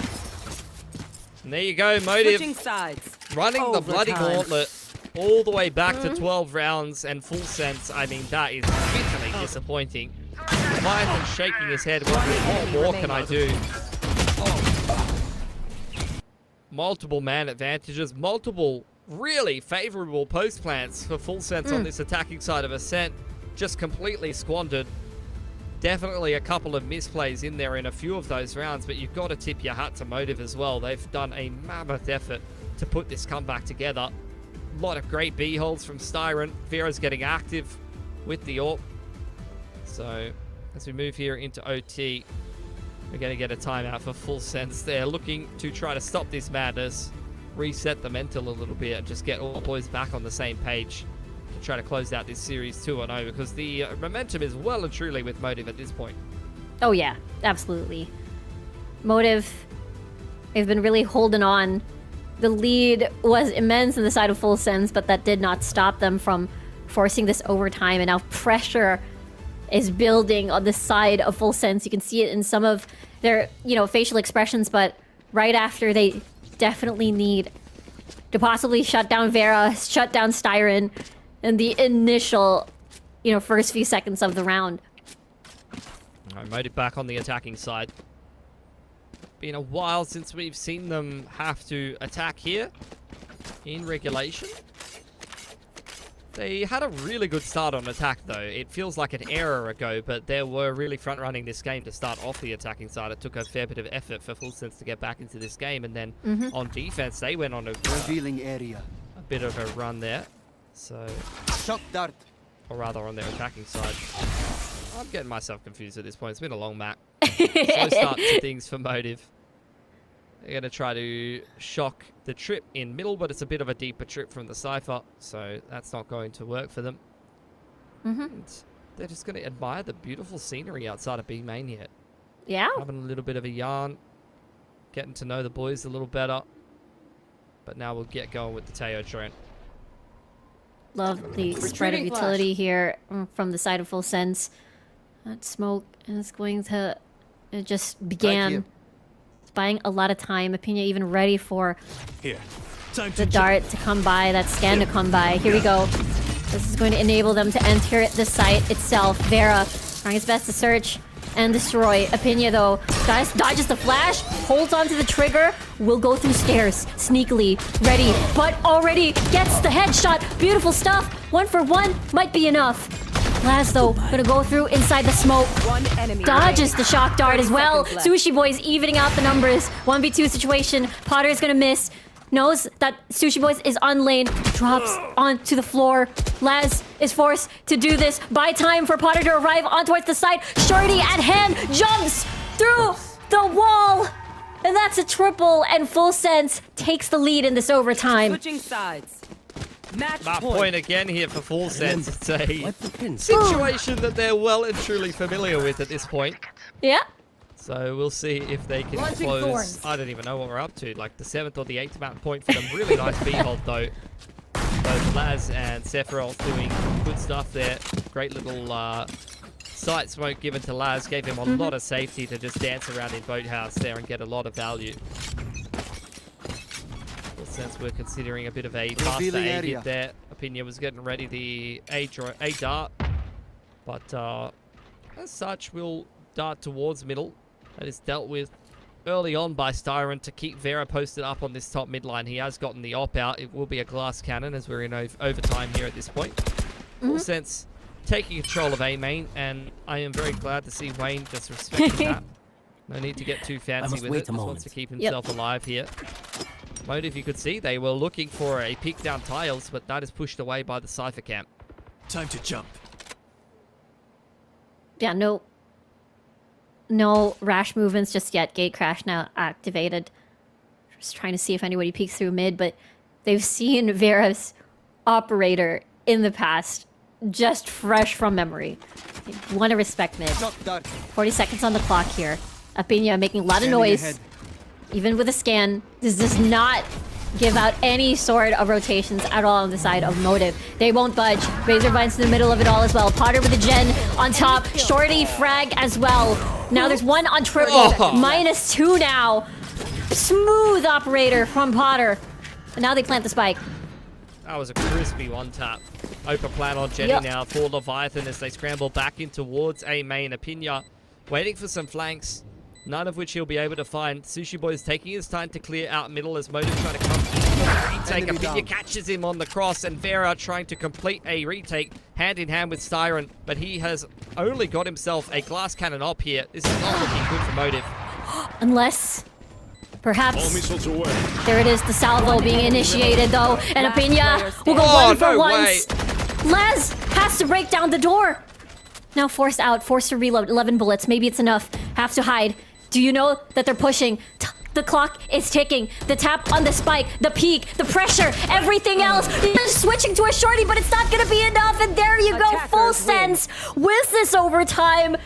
And there you go, Motive. Switching sides. Running the bloody Overtime. gauntlet all the way back to 12 rounds and full sense. I mean, that is bitterly disappointing. Leviathan shaking his head. What more can I do? Multiple man advantages, multiple really favorable post plants for full sense on this attacking side of Ascent. Just completely squandered. Definitely a couple of misplays in there in a few of those rounds, but you've got to tip your hat to Motive as well. They've done a mammoth effort to put this comeback together. A lot of great B holds from Styrant. Vera's getting active with the AWP. So as we move here into OT, we're going to get a timeout for full sense. They're looking to try to stop this madness, reset the mental a little bit, and just get all the boys back on the same page to try to close out this series 2-0, because the momentum is well and truly with Motive at this point. Oh yeah, absolutely. Motive, they've been really holding on. The lead was immense on the side of full sense, but that did not stop them from forcing this overtime, and now pressure is building on the side of full sense. You can see it in some of their, facial expressions, but right after they definitely need to possibly shut down Vera, shut down Styron in the initial, first few seconds of the round. All right, Motive back on the attacking side. Been a while since we've seen them have to attack here in regulation. They had a really good start on attack, though. It feels like an era ago, but they were really front-running this game to start off the attacking side. It took a fair bit of effort for full sense to get back into this game, and then on defense, they went on a bit of a run there. So, Shock dart. or rather, on their attacking side. I'm getting myself confused at this point. It's been a long map. Slow start to things for Motive. They're going to try to shock the trip in middle, but it's a bit of a deeper trip from the Cypher, so that's not going to work for them. And they're just going to admire the beautiful scenery outside of B main here. Yeah. Having a little bit of a yarn, getting to know the boys a little better. But now we'll get going with the Teo drone. Love the spread of utility here from the side of full sense. That smoke is going to just began. It's buying a lot of time. Opinia even ready for the dart to come by, that scan to come by. Here we go. This is going to enable them to enter the site itself. Vera trying his best to search and destroy. Opinia, though, dodges the flash, holds onto the trigger, will go through stairs, sneakily, ready, but already gets the headshot. Beautiful stuff. 1 for 1 might be enough. Laz, though, gonna go through inside the smoke. One enemy Dodges the shock dart as well. seconds left. Sushi Boy's evening out the numbers. 1v2 situation. Potter's gonna miss. Knows that Sushi Boys is on lane. Drops onto the floor. Laz is forced to do this. Buy time for Potter to arrive on towards the side. Shorty at hand. Jumps through the wall. And that's a triple. And full sense takes the lead in this overtime. Switching sides. Match That point. point again here for full sense. It's a situation that they're well and truly familiar with at this point. Yeah. So we'll see if they can Launching close. thorns. I don't even know what we're up to. Like the 7th or the 8th map point for them. Really nice B-hold though. Both Laz and Sephiroth doing good stuff there. Great little sight smoke given to Laz. Gave him a lot of safety to just dance around in Boathouse there and get a lot of value. Since we're considering a bit of a faster A hit there. Opinia was getting ready the A dart. But as such, we'll dart towards middle. That is dealt with early on by Styron to keep Vera posted up on this top mid line. He has gotten the op out. It will be a glass cannon as we're in overtime here at this point. Full sense taking control of A main, and I am very glad to see Wayne just respecting that. No need to get too fancy with it. Just wants to keep himself alive here. Motive, you could see they were looking for a peek down tiles, but that is pushed away by the Cypher camp. Time to jump. Yeah, no rash movements just yet. Gate crash now activated. Just trying to see if anybody peeks through mid, but they've seen Vera's operator in the past, just fresh from memory. They want to respect mid. 40 seconds on the clock here. Apinia making a lot of noise. Even with a scan, this does not give out any sort of rotations at all on the side of Motive. They won't budge. Razor Vines in the middle of it all as well. Potter with a gen on top. Shorty frag as well. Now there's one on triple. -2 now. Smooth operator from Potter. And now they plant the spike. That was a crispy one tap. Open plan on Jenny Yep. now for Leviathan as they scramble back in towards A main. Apinya waiting for some flanks, none of which he'll be able to find. Sushi Boy is taking his time to clear out middle as Motive trying to come in for the retake. Apinya catches him on the cross, and Vera trying to complete a retake hand in hand with Styron, but he has only got himself a glass cannon op here. This is not looking good for Motive. Unless, All perhaps, missiles away. there it is, the salvo being initiated though, and Last Apinya player will go standing. one for Oh, no once. Les has to break down the door. Now forced out, forced to reload. 11 bullets, maybe it's enough. Have to hide. Do you know that they're pushing? The clock is ticking. The tap on the spike, the peak, the pressure, everything else. You're switching to a shorty, but it's not gonna be enough. And there you go, full Attackers win. sense with this overtime.